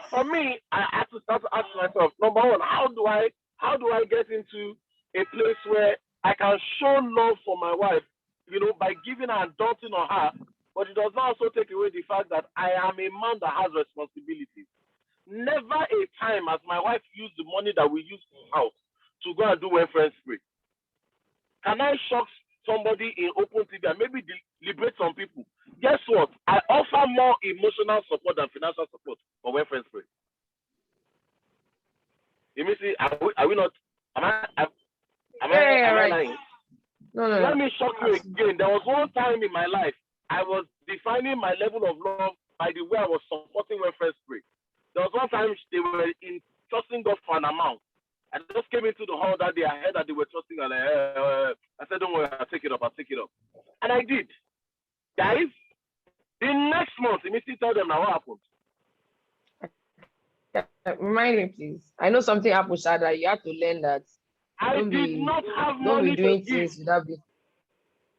Speaker 2: for me, I have to start to ask myself, number one, how do I get into a place where I can show love for my wife, by giving her and daunting on her, but it does not also take away the fact that I am a man that has responsibilities. Never a time has my wife used the money that we use in the house to go and do welfare spree. Can I shock somebody in open TV and maybe liberate some people? Guess what? I offer more emotional support than financial support for welfare spree. there was one time in my life I was defining my level of love by the way I was supporting welfare spray. There was one time they were trusting God for an amount. I just came into the hall that day. I heard that they were trusting, and I said, "Don't worry, I'll take it up. I'll take it up." And I did. Guys, the next month, Imisi told them now what happened.
Speaker 1: Remind me, please. I know something happened, Shada. You have to learn that.
Speaker 2: I did not have
Speaker 1: Don't
Speaker 2: money
Speaker 1: be doing
Speaker 2: to give.
Speaker 1: things without be.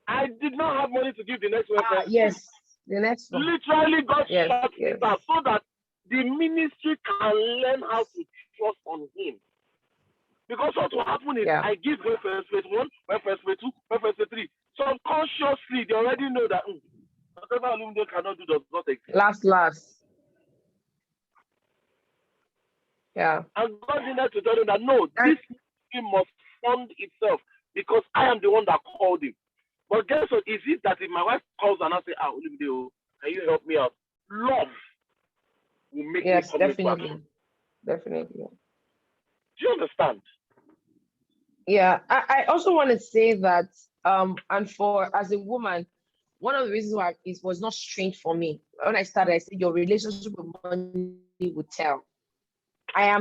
Speaker 2: I did not have money to give the next welfare.
Speaker 1: Yes, the next one.
Speaker 2: Literally got shut
Speaker 1: Yes.
Speaker 2: out so that the ministry can learn how to trust on him. Because what will happen is I give welfare spray 1, welfare spray 2, welfare spray 3. Subconsciously, they already know that whatever Olumide cannot do does not exist.
Speaker 1: Last. Yeah.
Speaker 2: And God needed to tell them that no, this thing must fund itself because I am the one that called him. But guess what? Is it that if my wife calls and I say, Olumide, can you help me out? Love will make me come
Speaker 1: definitely.
Speaker 2: back.
Speaker 1: Definitely.
Speaker 2: Do you understand?
Speaker 1: Yeah. I also want to say that and for as a woman, one of the reasons why it was not strange for me when I started, I said your relationship with money would tell. I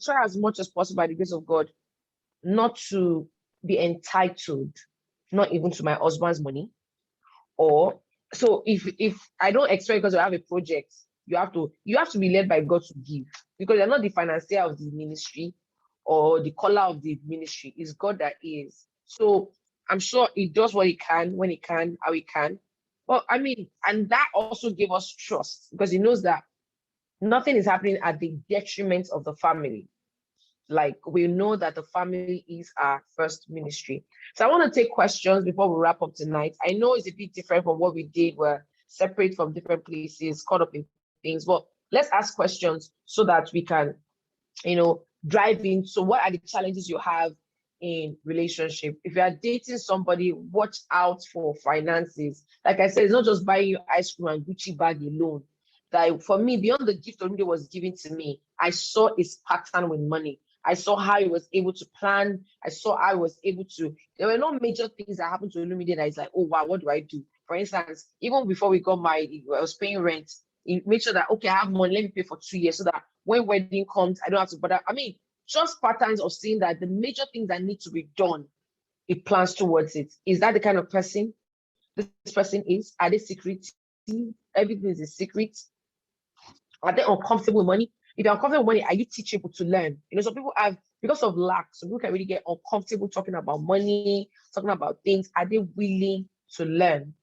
Speaker 1: try as much as possible by the grace of God not to be entitled, not even to my husband's money. Or so if I don't expect because I have a project, you have to be led by God to give, because you're not the financier of the ministry or the caller of the ministry. It's God that is. So I'm sure he does what he can, when he can, how he can. But I mean, and that also gave us trust because he knows that nothing is happening at the detriment of the family. Like, we know that the family is our first ministry. So I want to take questions before we wrap up tonight. I know it's a bit different from what we did. We're separate from different places, caught up in things, but let's ask questions so that we can, drive in. So what are the challenges you have in relationship? If you are dating somebody, watch out for finances. Like I said, it's not just buying you ice cream and Gucci bag alone. That for me, beyond the gift Olumide was giving to me, I saw his pattern with money. I saw how he was able to plan. I saw how he was able to. There were no major things that happened to Olumide that is like, oh wow, what do I do? For instance, even before we got married, I was paying rent. He made sure that, okay, I have money, let me pay for 2 years so that when wedding comes, I don't have to bother. I mean, just patterns of seeing that the major things that need to be done, he plans towards it. Is that the kind of person this person is? Are they secretive? Everything is a secret. Are they uncomfortable with money? If you're uncomfortable with money, are you teachable to learn? Some people have, because of lack, some people can really get uncomfortable talking about money, talking about things. Are they willing to learn?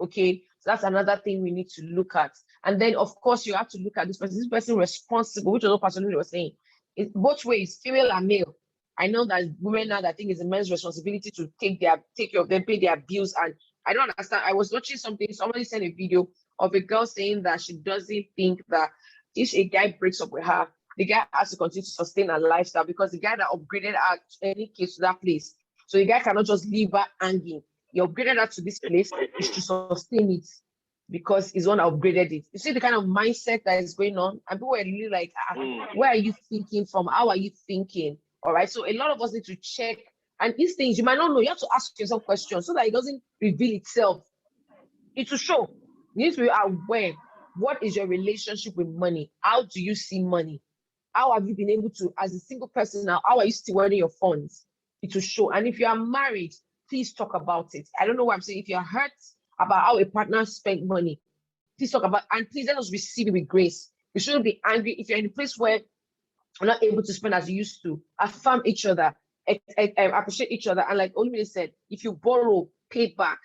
Speaker 1: Okay, so that's another thing we need to look at. And then, of course, you have to look at this person. This person responsible, which is what Pastor Olumide was saying. It's both ways, female and male. I know that women now, that think it's a man's responsibility to take care of them, pay their bills. And I don't understand. I was watching something, somebody sent a video of a girl saying that she doesn't think that if a guy breaks up with her, the guy has to continue to sustain her lifestyle, because the guy that upgraded her in any case to that place. So the guy cannot just leave her hanging. He upgraded her to this place, is to sustain it because he's one that upgraded it. You see the kind of mindset that is going on, and people are really like, where are you thinking from? How are you thinking? All right. So a lot of us need to check. And these things you might not know. You have to ask yourself questions so that it doesn't reveal itself. It will show. You need to be aware. What is your relationship with money? How do you see money? How have you been able to, as a single person now, how are you stewarding your funds? It will show. And if you are married, please talk about it. I don't know what I'm saying. If you're hurt about how a partner spent money, please talk about, and please let us receive it with grace. We shouldn't be angry. If you're in a place where you're not able to spend as you used to, affirm each other, appreciate each other. And like Olumide said, if you borrow, pay it back.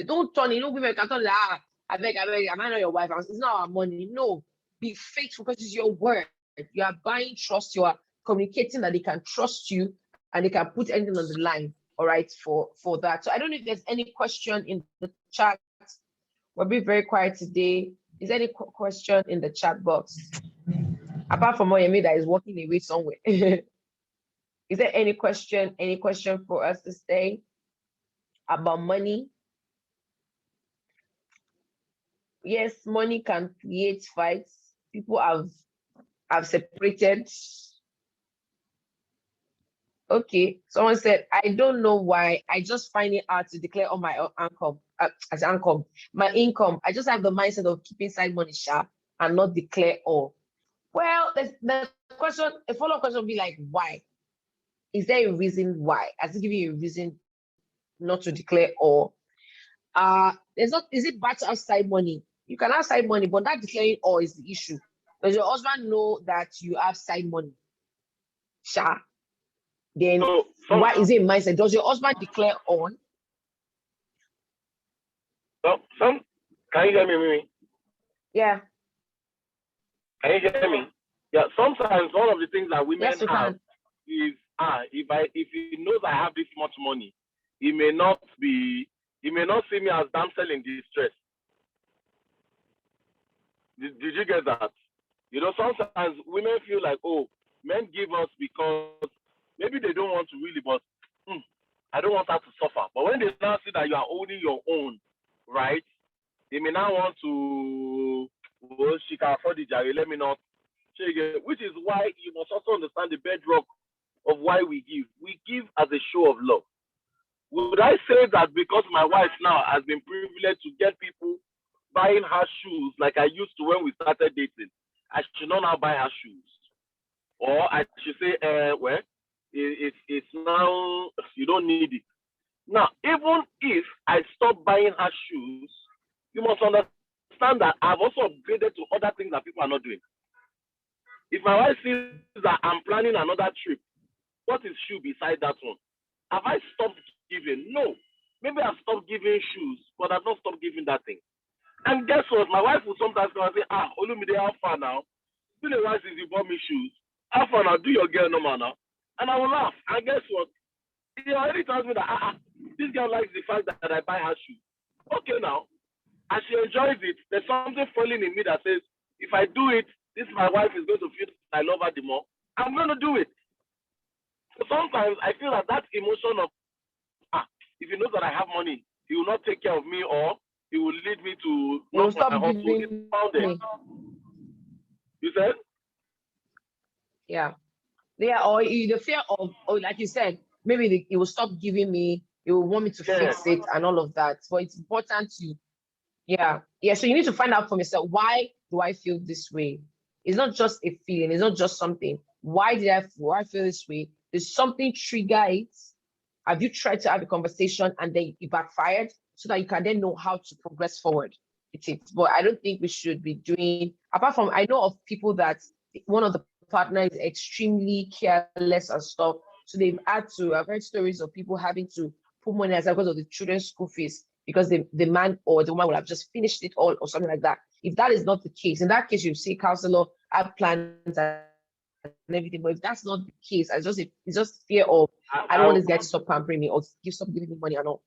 Speaker 1: Don't turn, women can turn like, I beg, am I not your wife? It's not our money. No, be faithful because it's your word. You are buying trust. You are communicating that they can trust you and they can put anything on the line. All right, for that. So I don't know if there's any question in the chat. We'll be very quiet today. Is there any question in the chat box? Apart from Oyemi that is walking away somewhere. Is there any question for us to say about money? Yes, money can create fights. People have separated. Okay. Someone said, I don't know why. I just find it hard to declare all my income, as income, my income. I just have the mindset of keeping side money sharp and not declare all. Well, the question, a follow-up question would be like, why? Is there a reason why? Has it given you a reason not to declare all? There's not, is it bad to have side money? You can have side money, but not declaring all is the issue. Does your husband know that you have side money? Sha. Then
Speaker 2: So
Speaker 1: why is it mindset? Does your husband declare on?
Speaker 2: some can you hear me, Mimi?
Speaker 1: Yeah.
Speaker 2: Can you hear me? Yeah, sometimes one of the things that women
Speaker 1: Yes, you
Speaker 2: have
Speaker 1: can.
Speaker 2: is if he knows I have this much money, he may not see me as damsel in distress. Did you get that? You know, sometimes women feel like, oh, men give us because maybe they don't want to really, but I don't want her to suffer. But when they now see that you are owning your own, right? They may now want to, well, she can afford the jari, let me not. Which is why you must also understand the bedrock of why we give. We give as a show of love. Would I say that because my wife now has been privileged to get people buying her shoes like I used to when we started dating, I should not now buy her shoes? Or I should say, well, it's now, you don't need it. Now, even if I stop buying her shoes, you must understand that I've also upgraded to other things that people are not doing. If my wife sees that I'm planning another trip, what is shoe beside that one? Have I stopped giving? No. Maybe I've stopped giving shoes, but I've not stopped giving that thing. And guess what? My wife will sometimes come and say, Olumide, how far now? It's been a while since you bought me shoes. How far now? Do your girl normal now. And I will laugh. And guess what? He already tells me that this girl likes the fact that I buy her shoes. Okay now. As she enjoys it, there's something falling in me that says, if I do it, this my wife is going to feel I love her the more. I'm going to do it. So sometimes I feel that emotion of, if he knows that I have money, he will not take care of me, or he will lead me to
Speaker 1: You'll
Speaker 2: knock my
Speaker 1: stop
Speaker 2: hustle.
Speaker 1: giving
Speaker 2: It's founded.
Speaker 1: me.
Speaker 2: You said?
Speaker 1: Yeah. Yeah, or the fear of, or like you said, maybe it will stop giving me, it will want me to fix it and all of that. But it's important to, yeah. So you need to find out for yourself, why do I feel this way? It's not just a feeling, it's not just something. Why I feel this way? There's something trigger it. Have you tried to have a conversation and then it backfired, so that you can then know how to progress forward with it? But I don't think we should be doing, apart from, I know of people that one of the partner is extremely careless and stuff. So I've heard stories of people having to put money aside because of the children's school fees, because the man or the woman will have just finished it all or something like that. If that is not the case, in that case, you see counselor, have plans and everything. But if that's not the case, it's just fear of, I don't want this guy to stop pampering me or stop giving me money and all.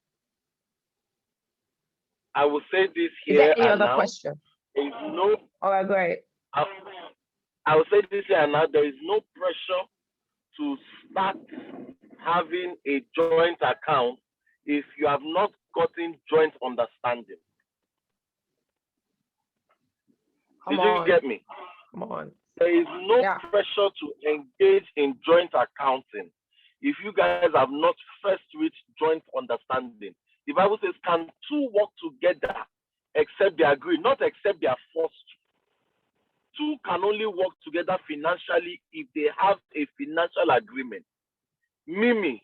Speaker 2: I will say this here.
Speaker 1: Is there any
Speaker 2: and
Speaker 1: other
Speaker 2: now,
Speaker 1: question?
Speaker 2: there is no.
Speaker 1: All right, go ahead.
Speaker 2: I will say this here and now. There is no pressure to start having a joint account if you have not gotten joint understanding. Did you get me?
Speaker 1: Come on.
Speaker 2: There is no pressure to engage in joint accounting if you guys have not first reached joint understanding. The Bible says, can two work together except they agree, not except they are forced to? Two can only work together financially if they have a financial agreement. Mimi,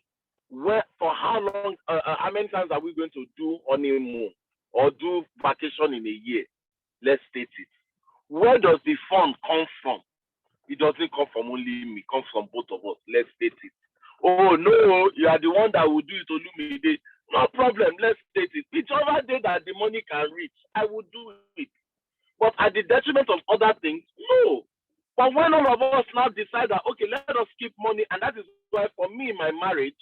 Speaker 2: for how long, how many times are we going to do honeymoon or do vacation in a year? Let's state it. Where does the fund come from? It doesn't come from only me, it comes from both of us. Let's state it. Oh no, you are the one that will do it, Olumide. No problem, let's state it. Whichever day that the money can reach, I will do it. But at the detriment of other things, no. But when all of us now decide that, okay, let us keep money, and that is why for me in my marriage,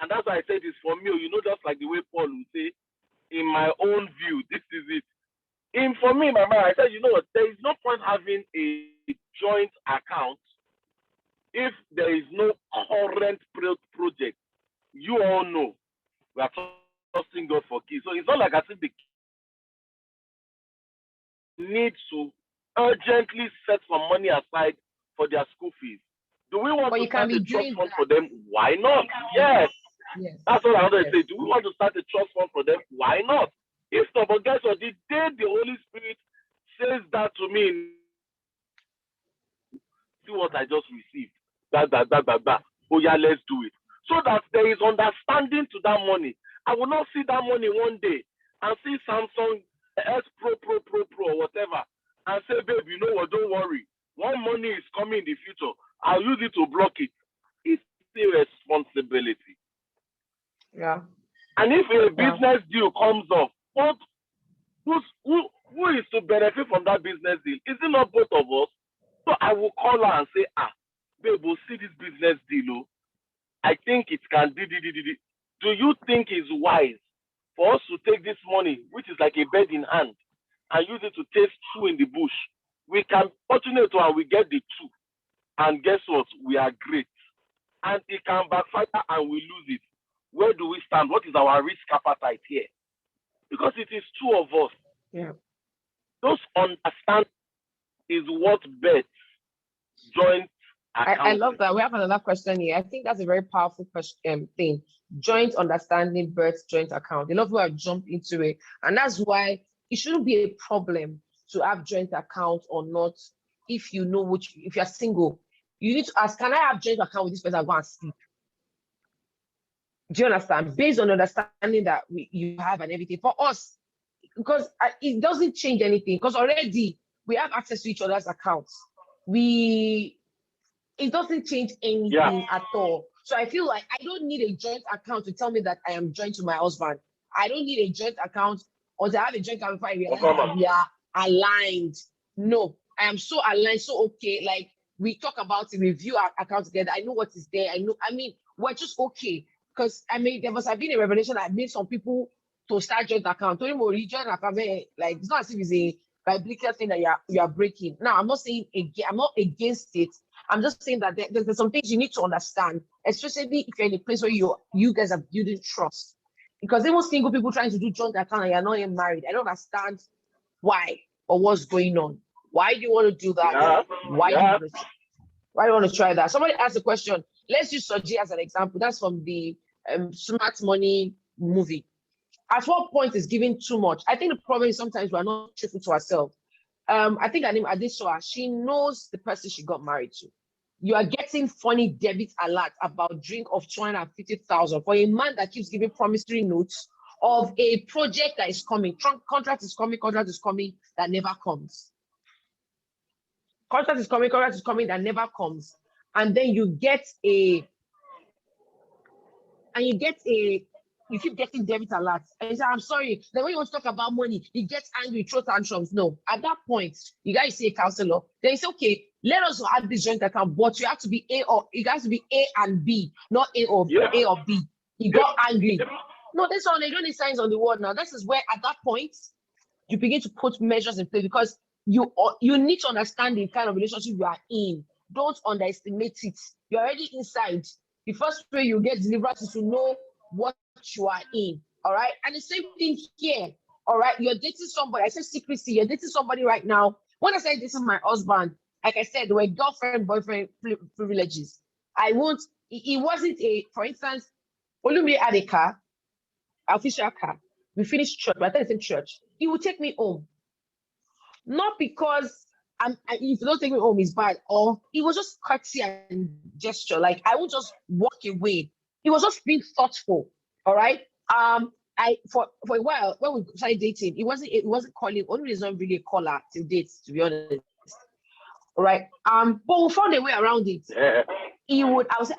Speaker 2: and that's why I said it's for me, you know, just like the way Paul would say, in my own view, this is it. For me, my marriage, I said, you know what, there is no point having a joint account if there is no current project. You all know we are trusting God for kids. So it's not like I think the need to urgently set some money aside for their school fees. Do we want
Speaker 1: But
Speaker 2: to
Speaker 1: you can
Speaker 2: start a
Speaker 1: be
Speaker 2: trust
Speaker 1: doing
Speaker 2: fund
Speaker 1: that.
Speaker 2: for them? Why not? Yes.
Speaker 1: Yes.
Speaker 2: That's what I wanted to
Speaker 1: Yes.
Speaker 2: say. Do we want to start a trust fund for them? Why not? If so, but guess what? The day the Holy Spirit says that to me, see what I just received. That. Oh yeah, let's do it. So that there is understanding to that money. I will not see that money one day and see Samsung S Pro, or whatever, and say, babe, you know what, don't worry. One money is coming in the future. I'll use it to block it. It's a responsibility.
Speaker 1: Yeah.
Speaker 2: And if a business deal comes up, who is to benefit from that business deal? Is it not both of us? So I will call her and say, babe, we'll see this business deal. I think it can do. Do you think it's wise for us to take this money, which is like a bird in hand, and use it to taste two in the bush? We can fortunate and we get the two. And guess what? We are great. And it can backfire and we lose it. Where do we stand? What is our risk appetite here? Because it is two of us.
Speaker 1: Yeah.
Speaker 2: Those understand is what bets joint account.
Speaker 1: I love that. We have another question here. I think that's a very powerful question thing. Joint understanding births joint account. A lot of people have jumped into it. And that's why it shouldn't be a problem to have joint account or not. If you know if you're single, you need to ask, can I have joint account with this person? Go and sleep. Do you understand? Based on understanding that you have and everything. For us, because it doesn't change anything, because already we have access to each other's accounts. It doesn't change anything at all. So I feel like I don't need a joint account to tell me that I am joined to my husband. I don't need a joint account or to have a joint account before I realize that we are aligned. No, I am so aligned, so okay. Like we talk about it, review our account together. I know what is there. We're just okay. Because there must have been a revelation that made some people to start joint account. Joint account, like it's not as if it's a biblical thing that you are breaking. Now, I'm not saying I'm not against it. I'm just saying that there's some things you need to understand, especially if you're in a place where you guys are building trust. Because even single people trying to do joint account and you're not even married, I don't understand why or what's going on. Why do you want to do that? Why do you want to try that? Somebody asked a question. Let's use Soji as an example. That's from the Smart Money movie. At what point is giving too much? I think the problem is sometimes we're not truthful to ourselves. I think her name Adesua, she knows the person she got married to. You are getting funny debit alerts about drink of 250,000 for a man that keeps giving promissory notes of a project that is coming. Contract is coming that never comes. Contract is coming that never comes. And then you keep getting debit alerts. And you say, I'm sorry. Then when you want to talk about money, he gets angry, throw tantrums. No, at that point, you guys see a counselor. Then you say, okay, let us have this joint account, but you have to be it has to be A and B, not A or B. He got angry. No, that's all. They don't need signs on the wall now. This is where at that point you begin to put measures in place, because you need to understand the kind of relationship you are in. Don't underestimate it. You're already inside. The first way you get deliverance is to know what you are in. All right. And the same thing here. All right. You're dating somebody. I said secrecy. You're dating somebody right now. When I say this is my husband, like I said, there were girlfriend, boyfriend privileges. It wasn't for instance, Olumide had a car, official car. We finished church, but I thought it's in church. He would take me home. Not because if you don't take me home is bad, or it was just courtesy and gesture. Like I would just walk away. It was just being thoughtful. All right. For a while when we started dating, it wasn't calling. Only is not really a caller till dates, to be honest. All right. But we found a way around it.
Speaker 2: Yeah.
Speaker 1: I would say,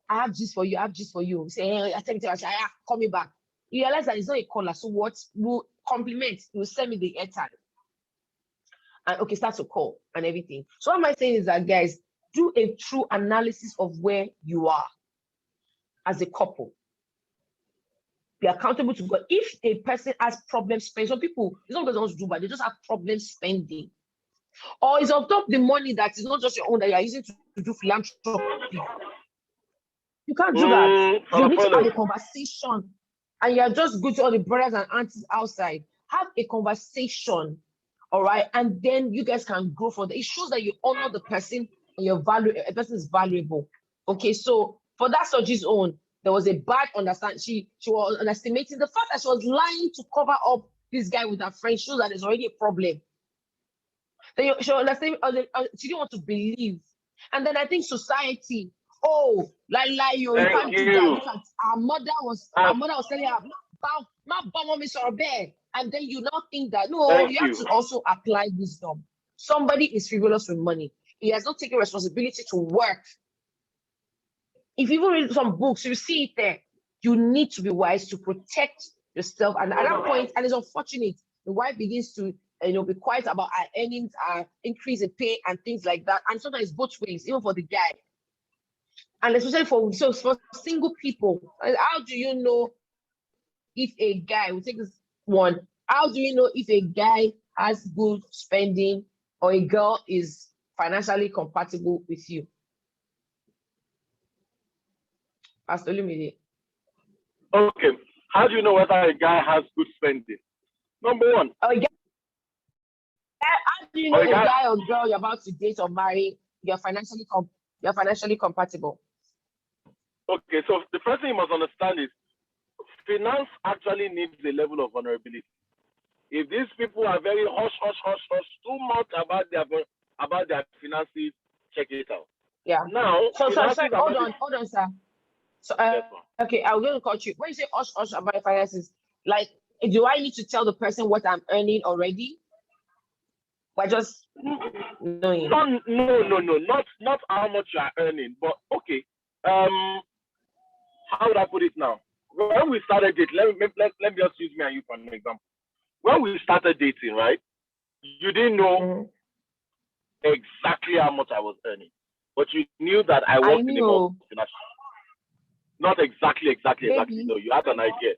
Speaker 1: I have this for you. I have this for you. Say, hey, I say, call me back. You realize that it's not a caller. So what will compliment? You will send me the airtime. And okay, start to call and everything. So what am I saying is that, guys, do a true analysis of where you are as a couple. Be accountable to God. If a person has problems spending, some people, it's not because they want to do, but they just have problems spending. Or it's on top of the money that is not just your own, that you are using to do philanthropy. You can't do that. You need to have a conversation. And you're just good to all the brothers and aunties outside. Have a conversation. All right. And then you guys can grow from there. It shows that you honor the person and a person is valuable. Okay, so for that Soji's own, there was a bad understanding. She was underestimating the fact that she was lying to cover up this guy with her friend, shows that there's already a problem. Then she understand, she didn't want to believe. And then I think society, you can't do that. Look at our mother was telling her, and then you now think that you have to also apply wisdom. Somebody is frivolous with money. He has not taken responsibility to work. If you even read some books, you see it there. You need to be wise to protect yourself. And at that point, and it's unfortunate, the wife begins to be quiet about our earnings, our increase in pay, and things like that. And sometimes both ways, even for the guy. And especially for single people, how do you know if a guy, we'll take this one, how do you know if a guy has good spending or a girl is financially compatible with you? Pastor Olumide.
Speaker 2: Okay. How do you know whether a guy has good spending? Number one.
Speaker 1: How do you know a guy or girl you're about to date or marry, you're financially compatible?
Speaker 2: Okay, so the first thing you must understand is finance actually needs a level of vulnerability. If these people are very hush, too much about their finances, check it out.
Speaker 1: Yeah.
Speaker 2: Now,
Speaker 1: hold on, sir. So, okay, I'm going to cut you. When you say hush about finances, like, do I need to tell the person what I'm earning already? By just knowing?
Speaker 2: No, not how much you are earning, but okay. How would I put it now? When we started dating, let me just use me and you for an example. When we started dating, right, you didn't know exactly how much I was earning, but you knew that I worked in the multinational. Not exactly. No, you had an idea.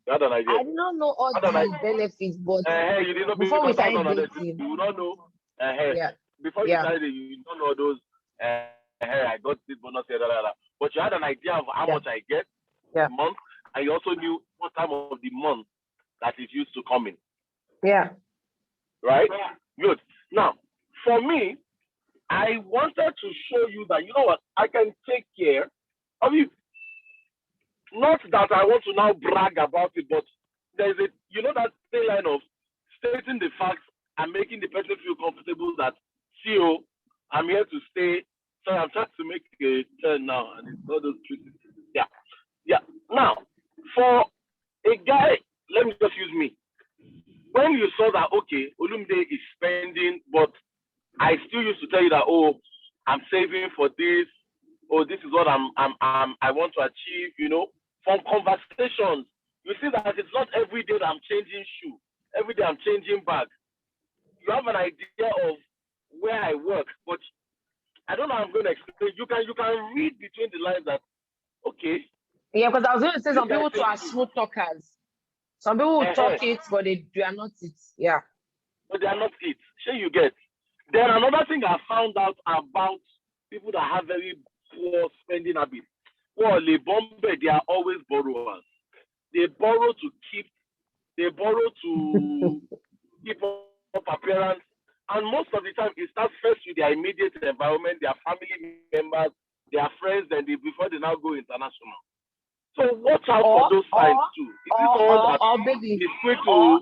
Speaker 2: I
Speaker 1: did not know all the benefits, but
Speaker 2: you did not,
Speaker 1: before we started dating,
Speaker 2: you don't know. Before
Speaker 1: you
Speaker 2: started, you don't know those. I got this bonus here, but you had an idea of how much I get a month, and you also knew what time of the month that is used to coming.
Speaker 1: Yeah.
Speaker 2: Right. Good. Now, for me, I wanted to show you that I can take care of you. Not that I want to now brag about it, but there's that thin line of stating the facts and making the person feel comfortable that, I'm here to stay. So I'm trying to make a turn now, and it's all those truths. Yeah. Now, for a guy, let me just use me. When you saw that, okay, Olumide is spending, but I still used to tell you that, I'm saving for this. This is what I want to achieve, From conversations, you see that it's not every day that I'm changing shoe. Every day I'm changing bag. You have an idea of where I work, but I don't know how I'm going to explain. You can read between the lines that, okay.
Speaker 1: Yeah, because I was going to say some people too are smooth talkers. Some people will talk it, but they are not it. Yeah.
Speaker 2: But they are not it. Sure, you get. Then another thing I found out about people that have very poor spending habits. Well, they are always borrowers. They borrow to keep up appearance. And most of the time, it starts first with their immediate environment, their family members, their friends, and before they now go international. So watch out for those signs too. Baby, is quick to,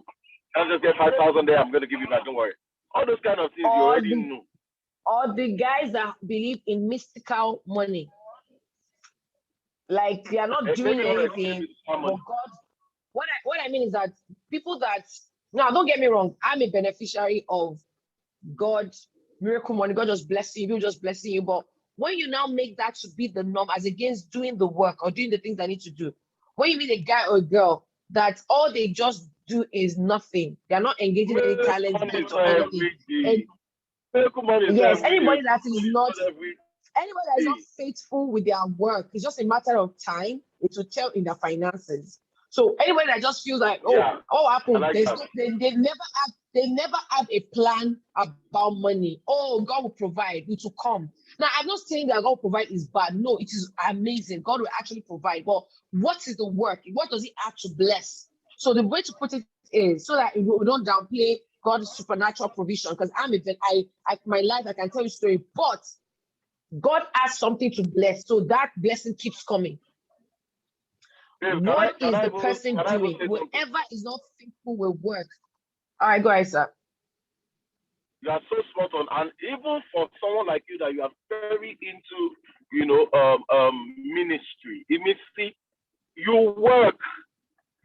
Speaker 2: I'll just get 5,000 there, I'm going to give you that, don't worry. All those kind of things you already know.
Speaker 1: Or the guys that believe in mystical money. Like they are not doing anything for God. What I mean is that people that, now don't get me wrong, I'm a beneficiary of God's miracle money. God just blessing you, just blessing you. But when you now make that to be the norm as against doing the work or doing the things I need to do, when you meet a guy or a girl that all they just do is nothing, they're not engaging any talent, gift, or anything. Yes, anybody that is not faithful with their work, it's just a matter of time. It will tell in their finances. So anybody that just feels like, Apple, like they never have a plan about money. God will provide, it will come. Now, I'm not saying that God will provide is bad. No, it is amazing. God will actually provide. But what is the work? What does He have to bless? So the way to put it is so that we don't downplay God's supernatural provision, because my life, I can tell you a story, but God has something to bless, so that blessing keeps coming. What is the person doing? Whoever is not faithful will work. All right, go ahead, sir.
Speaker 2: You are so spot on, and even for someone like you that you are very into, ministry. Imisi, you work.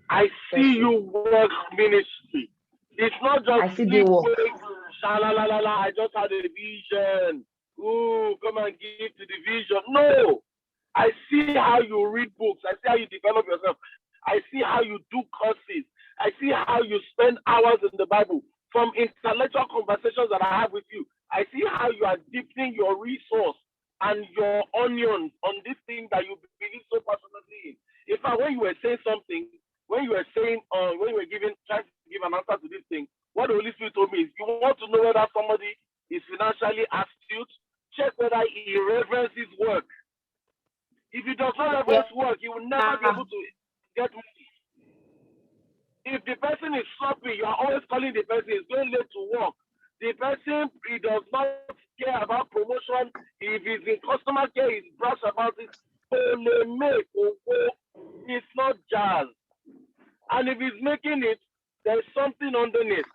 Speaker 2: I see you work ministry. It's not just
Speaker 1: I see the work.
Speaker 2: I just had a vision. Ooh, come and give to the vision. No, I see how you read books. I see how you develop yourself. I see how you do courses. I see how you spend hours in the Bible. From intellectual conversations that I have with you, I see how you are deepening your resource and your onions on this thing that you believe so passionately in. In fact, when you were saying something, when you were trying to give an answer to this thing, what the Holy Spirit told me is, you want to know whether somebody is financially astute, check whether he reverences work. If he does not reverence work, he will never be able to get money. If the person is sloppy, you are always calling the person is going late to work. The person, he does not care about promotion. If he's in customer care, he's brash about it. It's not jazz. And if he's making it, there's something underneath.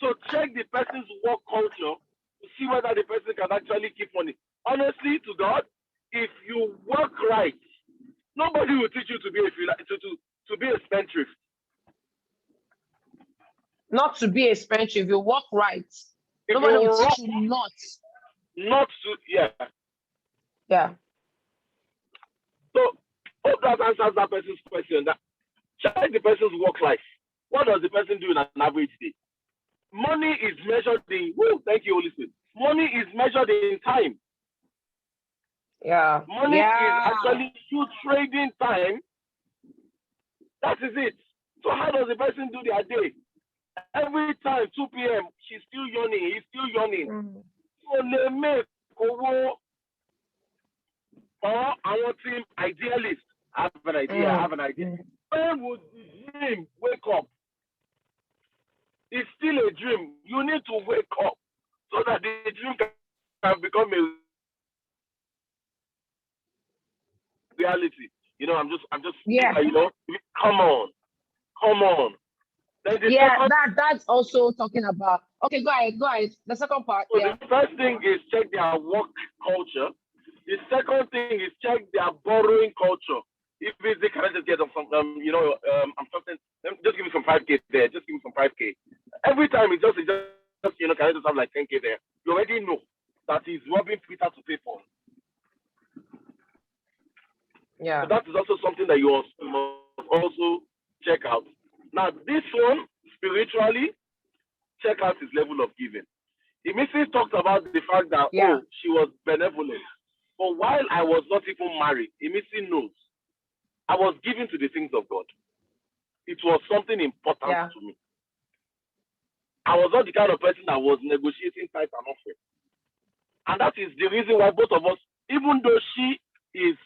Speaker 2: So check the person's work culture to see whether the person can actually keep money. Honestly, to God, if you work right, nobody will teach you to be a spendthrift.
Speaker 1: Not to be a spendthrift, you work right. Nobody will teach you not.
Speaker 2: Not to, yeah.
Speaker 1: Yeah.
Speaker 2: So, hope that answers that person's question. Check the person's work life. What does the person do in an average day? Money is measured in, thank you, Holy Spirit. Money is measured in time.
Speaker 1: Yeah.
Speaker 2: Money is actually you trading time. That is it. So how does the person do their day? Every time, 2 p.m., she's still yawning, he's still yawning. So they make or our team idealist. I have an idea. When would the dream wake up? It's still a dream. You need to wake up so that the dream can become a reality. I'm just come on.
Speaker 1: That's also talking about. Okay, go ahead. The second part.
Speaker 2: So the first thing is check their work culture. The second thing is check their borrowing culture. If it's the kind of get of some, I'm talking. Just give me some 5K there. Just give me some 5K. Every time it's just can I just have like 10K there? You already know that he's robbing Peter to pay Paul.
Speaker 1: Yeah.
Speaker 2: So that is also something that you must also check out. Now, this one, spiritually, check out his level of giving. Imisi talked about the fact that, she was benevolent. But while I was not even married, Imisi knows I was giving to the things of God. It was something important to me. I was not the kind of person that was negotiating tithe and offering. And that is the reason why both of us, even though she is,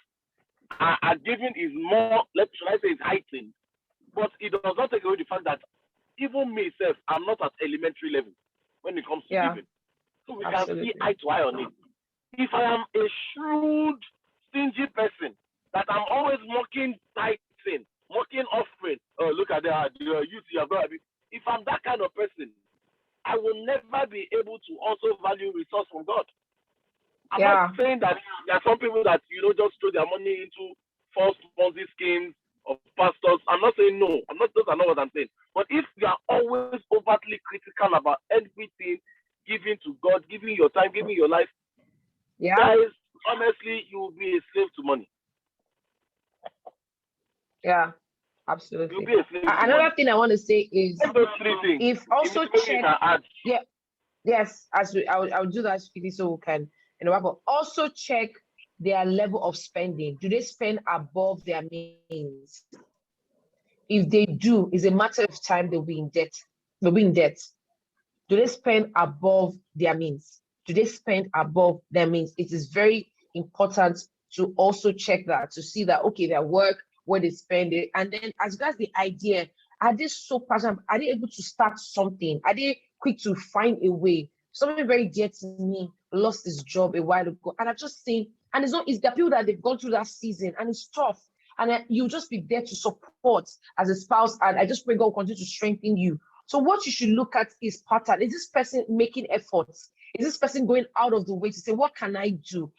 Speaker 2: her giving is more, should I say, is heightened, but it does not take away the fact that even myself, I'm not at elementary level when it comes to giving. So we can see eye to eye on it. If I am a shrewd, stingy person, that I'm always mocking tithing, mocking offering, look at the youth you have got. If I'm that kind of person, I will never be able to also value resource from God. I'm not saying that there are some people that, just throw their money into false Ponzi schemes of pastors. I'm not saying no. Those are not what I'm saying. But if you are always overtly critical about everything, giving to God, giving your time, giving your life, guys, honestly, you will be a slave to money.
Speaker 1: Yeah, absolutely.
Speaker 2: You'll be a slave to
Speaker 1: Another
Speaker 2: money.
Speaker 1: thing I want to say is,
Speaker 2: those three things.
Speaker 1: If also check, I'll do that quickly so we can, but also check their level of spending. Do they spend above their means? If they do, it's a matter of time they'll be in debt. Do they spend above their means? Do they spend above their means? It is very important to also check that, to see that, okay, their work, where they spend it. And then as regards the idea, are they so passionate? Are they able to start something? Are they quick to find a way. Somebody very dear to me lost his job a while ago, and I've just seen, and it's the people that they've gone through that season, and it's tough. And you'll just be there to support as a spouse. And I just pray God will continue to strengthen you. So what you should look at is pattern. Is this person making efforts? Is this person going out of the way to say, what can I do?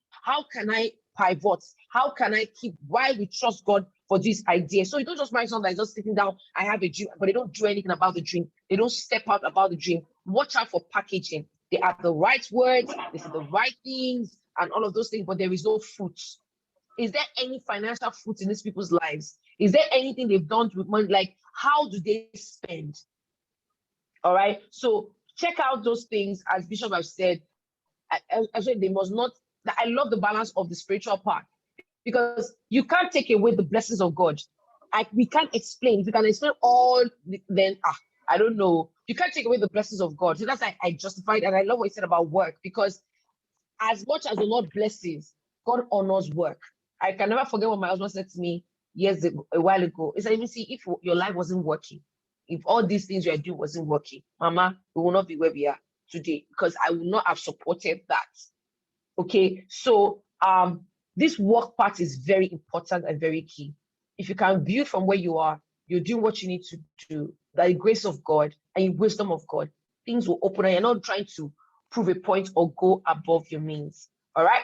Speaker 1: How can I pivot? How can I keep, why we trust God for this idea? So you don't just marry someone that's just sitting down, I have a dream, but they don't do anything about the dream. They don't step out about the dream. Watch out for packaging. They have the right words, they say the right things, and all of those things, but there is no fruit. Is there any financial fruit in these people's lives? Is there anything they've done with money? Like, how do they spend? All right. So check out those things, as Bishop has said. They must not. I love the balance of the spiritual part, because you can't take away the blessings of God. We can't explain. If you can explain all, then I don't know. You can't take away the blessings of God. So that's why I justified, and I love what he said about work, because as much as the Lord blesses, God honors work. I can never forget what my husband said to me a while ago. He said, "Even see, if your life wasn't working, if all these things you are doing wasn't working, Mama, we will not be where we are today, because I will not have supported that." Okay, so this work part is very important and very key. If you can view from where you are, you're doing what you need to do, by the grace of God and the wisdom of God, things will open, and you're not trying to prove a point or go above your means. All right,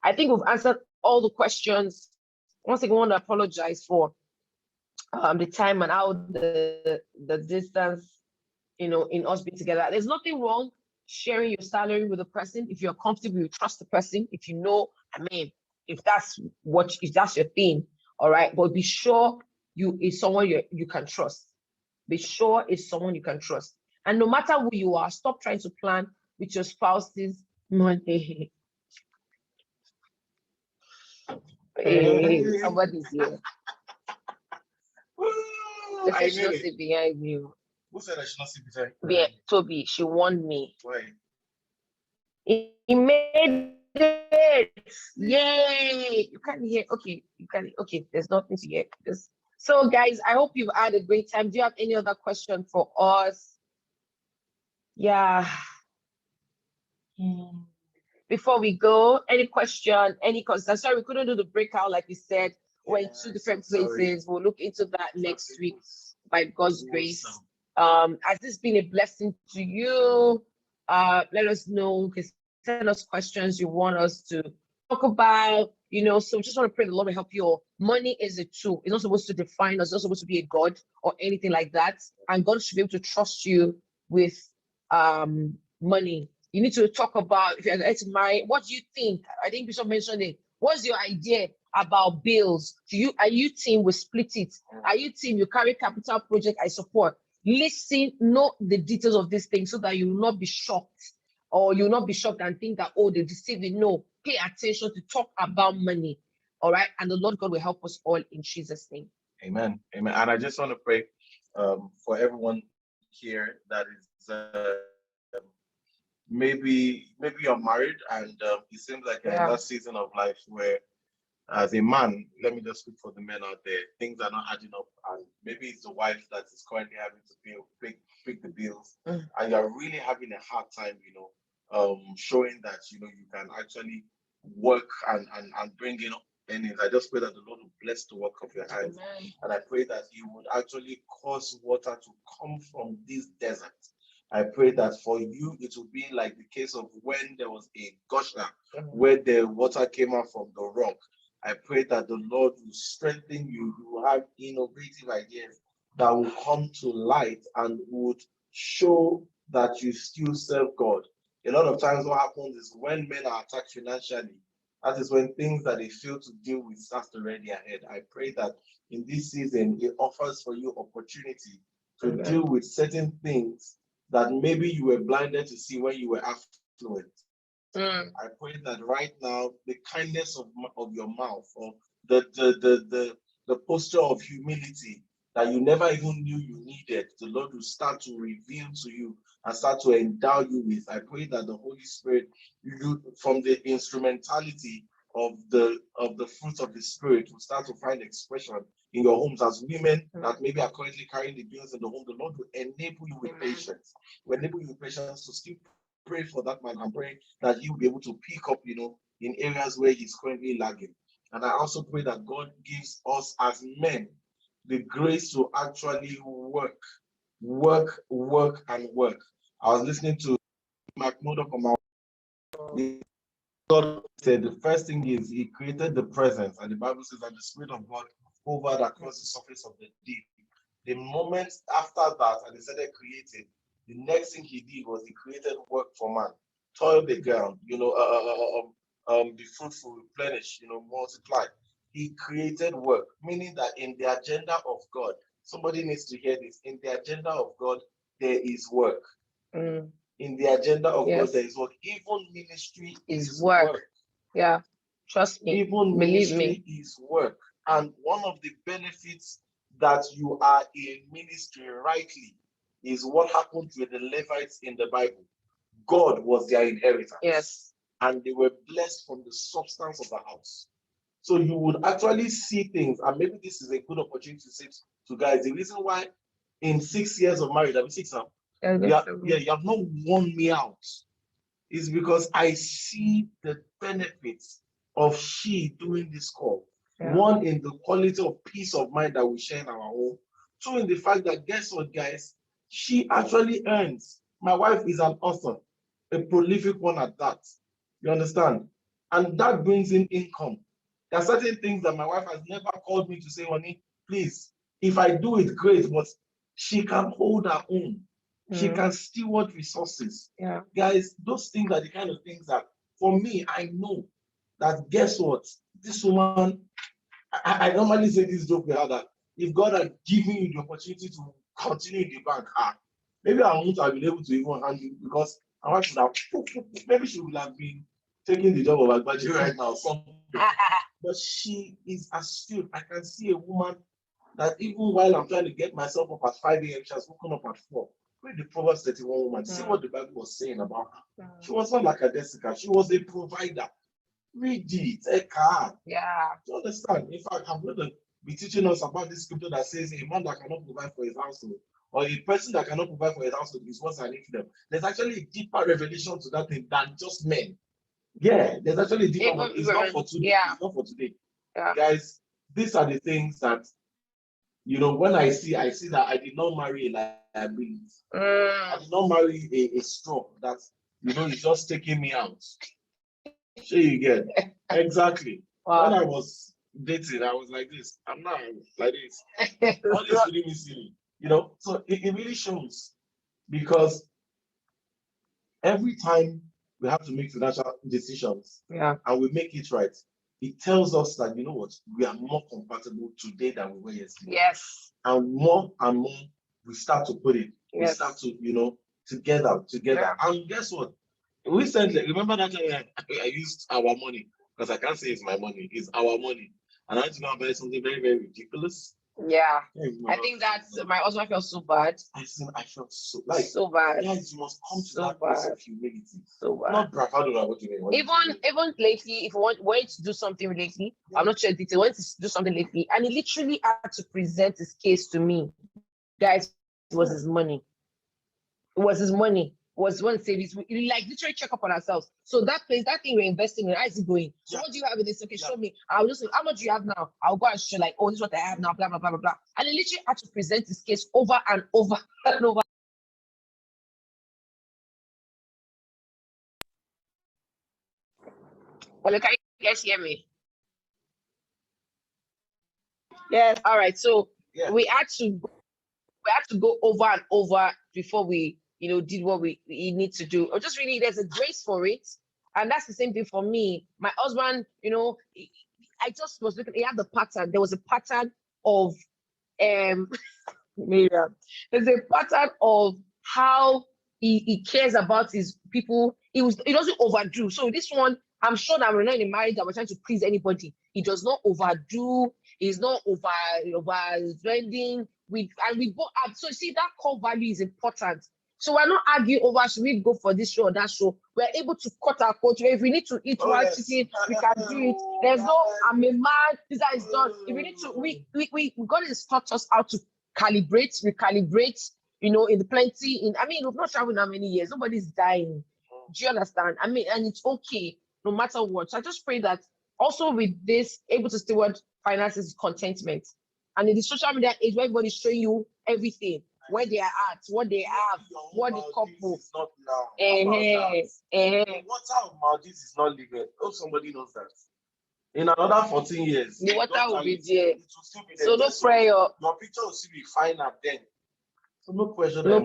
Speaker 1: I think we've answered all the questions. Once again, I want to apologize for the time and how the distance, in us being together. There's nothing wrong sharing your salary with a person if you're comfortable, you trust the person, if you know, if that's your thing, all right. But be sure is someone you can trust. Be sure it's someone you can trust. And no matter who you are, stop trying to plan with your spouse's money. Hey, somebody's here. I should not sit behind you.
Speaker 3: Who said I should not sit beside?
Speaker 1: Yeah, Toby, she warned me.
Speaker 3: Why?
Speaker 1: He made it. Yay! You can't hear. Okay, you can. Okay, there's nothing to hear. So, guys, I hope you've had a great time. Do you have any other question for us? Yeah. Before we go, any question, any concern? Sorry, we couldn't do the breakout like we said. We're in two different places. We'll look into that next week by God's grace. Has this been a blessing to you? Let us know. Send us questions you want us to talk about. So just want to pray the Lord will help you. Money is a tool. It's not supposed to define us. It's not supposed to be a God or anything like that. And God should be able to trust you with money. You need to talk about, if you're going to marry, what do you think? I think Bishop mentioned it. What's your idea about bills? Are you team, we split it? Are you team, you carry capital project, I support? Listen, know the details of this thing so that you will not be shocked, or you'll not be shocked and think that, oh, they deceive you. No, pay attention to talk about money. All right. And the Lord God will help us all in Jesus' name.
Speaker 3: Amen. Amen. And I just want to pray for everyone here that is maybe you're married and it seems like in that season of life where, as a man, let me just speak for the men out there, things are not adding up, and maybe it's the wife that is currently having to pay the bills, and you're really having a hard time, showing that you can actually work and bring in earnings. I just pray that the Lord will bless the work of your hands. Amen. And I pray that He would actually cause water to come from this desert. I pray that for you, it will be like the case of when there was a gusher, where the water came out from the rock. I pray that the Lord will strengthen you. You will have innovative ideas that will come to light and would show that you still serve God. A lot of times what happens is when men are attacked financially, that is when things that they fail to deal with starts to ready ahead. I pray that in this season, it offers for you opportunity to deal with certain things that maybe you were blinded to see when you were affluent. I pray that right now, the kindness of your mouth, or the posture of humility that you never even knew you needed, the Lord will start to reveal to you and start to endow you with. I pray that the Holy Spirit, from the instrumentality of the fruits of the spirit will start to find expression in your homes as women that maybe are currently carrying the bills in the home. The Lord will enable you with patience. Will enable you with patience to still pray for that man and pray that he will be able to pick up, in areas where he's currently lagging. And I also pray that God gives us as men the grace to actually work. I was listening to Mark Murdoch on my God said the first thing is he created the presence, and the Bible says that the Spirit of God hovered across the surface of the deep. The moment after that, and he started creating, the next thing he did was he created work for man. Toil the ground, be fruitful, replenish, multiply. He created work, meaning that in the agenda of God, somebody needs to hear this. In the agenda of God, there is work. In the agenda of God, there is work. Even ministry is work.
Speaker 1: Yeah, trust me.
Speaker 3: Even ministry is work. And one of the benefits that you are in ministry rightly is what happened with the Levites in the Bible. God was their inheritance.
Speaker 1: Yes.
Speaker 3: And they were blessed from the substance of the house. So you would actually see things, and maybe this is a good opportunity to say to guys, the reason why in 6 years of marriage, I'm 6 now, you have not worn me out, is because I see the benefits of she doing this call. Yeah. One, in the quality of peace of mind that we share in our home. Two, in the fact that, guess what, guys? She actually earns. My wife is an author, a prolific one at that. You understand? And that brings in income. There are certain things that my wife has never called me to say, honey, please, if I do it, great, but she can hold her own. She can steward resources. Yeah. Guys, those things are the kind of things that, for me, I know that, guess what? This woman, I normally say this joke with her that if God had given you the opportunity to continue in the bank, maybe I won't have been able to even handle it, because I want to maybe she would have been taking the job of Agbaji right now. But she is astute. I can see a woman that even while I'm trying to get myself up at 5 a.m., she has woken up at 4. Read the Proverbs 31 woman. See what the Bible was saying about her. She was not like a Jessica. She was a provider. Read it.
Speaker 1: Yeah.
Speaker 3: Do you understand? In fact, I'm going to be teaching us about this scripture that says a man that cannot provide for his household, or a person that cannot provide for his household, is what's an infidel. There's actually a deeper revelation to that thing than just men. Yeah, there's actually a deeper one. It's not for today. Yeah. It's not for today. Yeah. Guys, these are the things that, when I see that I did not marry a liability. I did not marry a straw that, is just taking me out. Sure, you get. Exactly. Wow. When I was dating, I was like this. I'm not like this. All this feeling me silly. So it really shows, because every time we have to make financial decisions, and we make it right, it tells us that, we are more compatible today than we were yesterday.
Speaker 1: Yes.
Speaker 3: And more we start to put it. Yes. We start to, together. Yeah. And guess what? Recently, remember that time I used our money, because I can't say it's my money, it's our money. And I had to go and buy something very, very ridiculous.
Speaker 1: Yeah. I think that's, my husband felt so bad.
Speaker 3: I felt so
Speaker 1: bad.
Speaker 3: Guys, you must come to that place of humility.
Speaker 1: So bad.
Speaker 3: Not bravado, what you mean.
Speaker 1: Even lately, if you want to do something lately, I'm not sure detail, want to do something lately, and he literally had to present his case to me. Guys, it was his money. It was his money. Was one savings. We like literally check up on ourselves. So that place, that thing we're investing in, how is it going? So what do you have with this? Okay, show me. I'll just say, how much do you have now? I'll go and show, like, oh, this is what I have now, blah, blah, blah, blah, blah. And he literally had to present his case over and over and over. Well, can you guys hear me? Yes. All right. So we had to go over and over before we did what we need to do. Or just really, there's a grace for it. And that's the same thing for me. My husband, I just was looking, he had the pattern. There was a pattern of, Miriam, there's a pattern of how he cares about his people. He doesn't overdo. So this one, I'm sure that we're not in a marriage that we're trying to please anybody. He does not overdo. He's not overspending. We both have, so see, that core value is important. So we're not arguing over should we go for this show or that show. We're able to cut our coat. If we need to eat one chicken, we can do it. There's no, I'm a man, this is done. If we need to, God has taught us how to recalibrate, you know, in the plenty. We've not traveled how many years. Nobody's dying. Do you understand? And it's okay, no matter what. So I just pray that also with this, able to steward finances, contentment. And in the social media age where everybody's showing you everything, where they are at, what they have, what the couple.
Speaker 3: Is not now. The water of Maldives is not legal. Hope somebody knows that. In another 14 years,
Speaker 1: the water will be there.
Speaker 3: It will still be there.
Speaker 1: So no prayer.
Speaker 3: Your picture will still be fine at then. So no pressure.
Speaker 1: No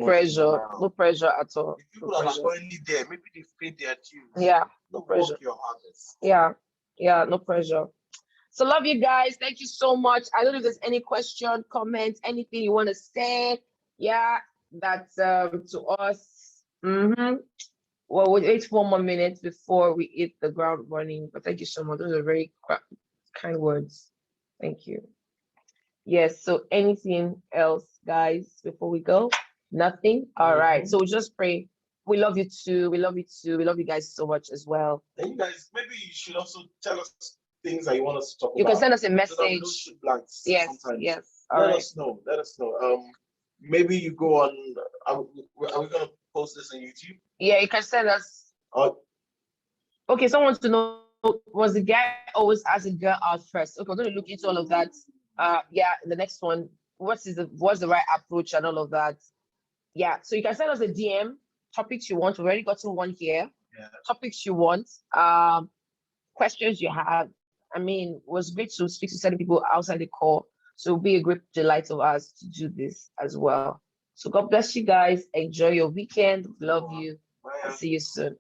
Speaker 1: pressure at all.
Speaker 3: The people that are currently there, maybe they've paid their dues.
Speaker 1: Yeah, no pressure.
Speaker 3: Your harvest.
Speaker 1: Yeah, no pressure. So love you guys. Thank you so much. I don't know if there's any question, comment, anything you want to say. Yeah, that's to us. Well, we'll wait 4 more minutes before we hit the ground running. But thank you so much. Those are very kind words. Thank you. Yes. So anything else, guys, before we go? Nothing. All right. So we just pray. We love you too. We love you too. We love you guys so much as well.
Speaker 3: And you guys, maybe you should also tell us things that you want us to talk about.
Speaker 1: You can send us a message.
Speaker 3: So that we don't shoot blanks sometimes.
Speaker 1: Yes.
Speaker 3: Let us know. Maybe you go on. Are we going to post this on YouTube?
Speaker 1: Yeah, you can send us. Okay, someone wants to know, was the guy always ask a girl out first? Okay, we're going to look into all of that. Yeah, the next one. What's the right approach and all of that? Yeah, so you can send us a DM. Topics you want. We've already gotten one here.
Speaker 3: Yeah.
Speaker 1: Topics you want. Questions you have. It was great to speak to certain people outside the call. So it'll be a great delight of us to do this as well. So God bless you guys. Enjoy your weekend. Love you. I'll see you soon.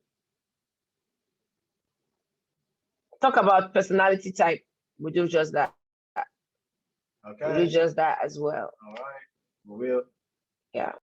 Speaker 1: Talk about personality type. We'll do just that.
Speaker 3: Okay.
Speaker 1: We'll do just that as well.
Speaker 3: All right. We will.
Speaker 1: Yeah.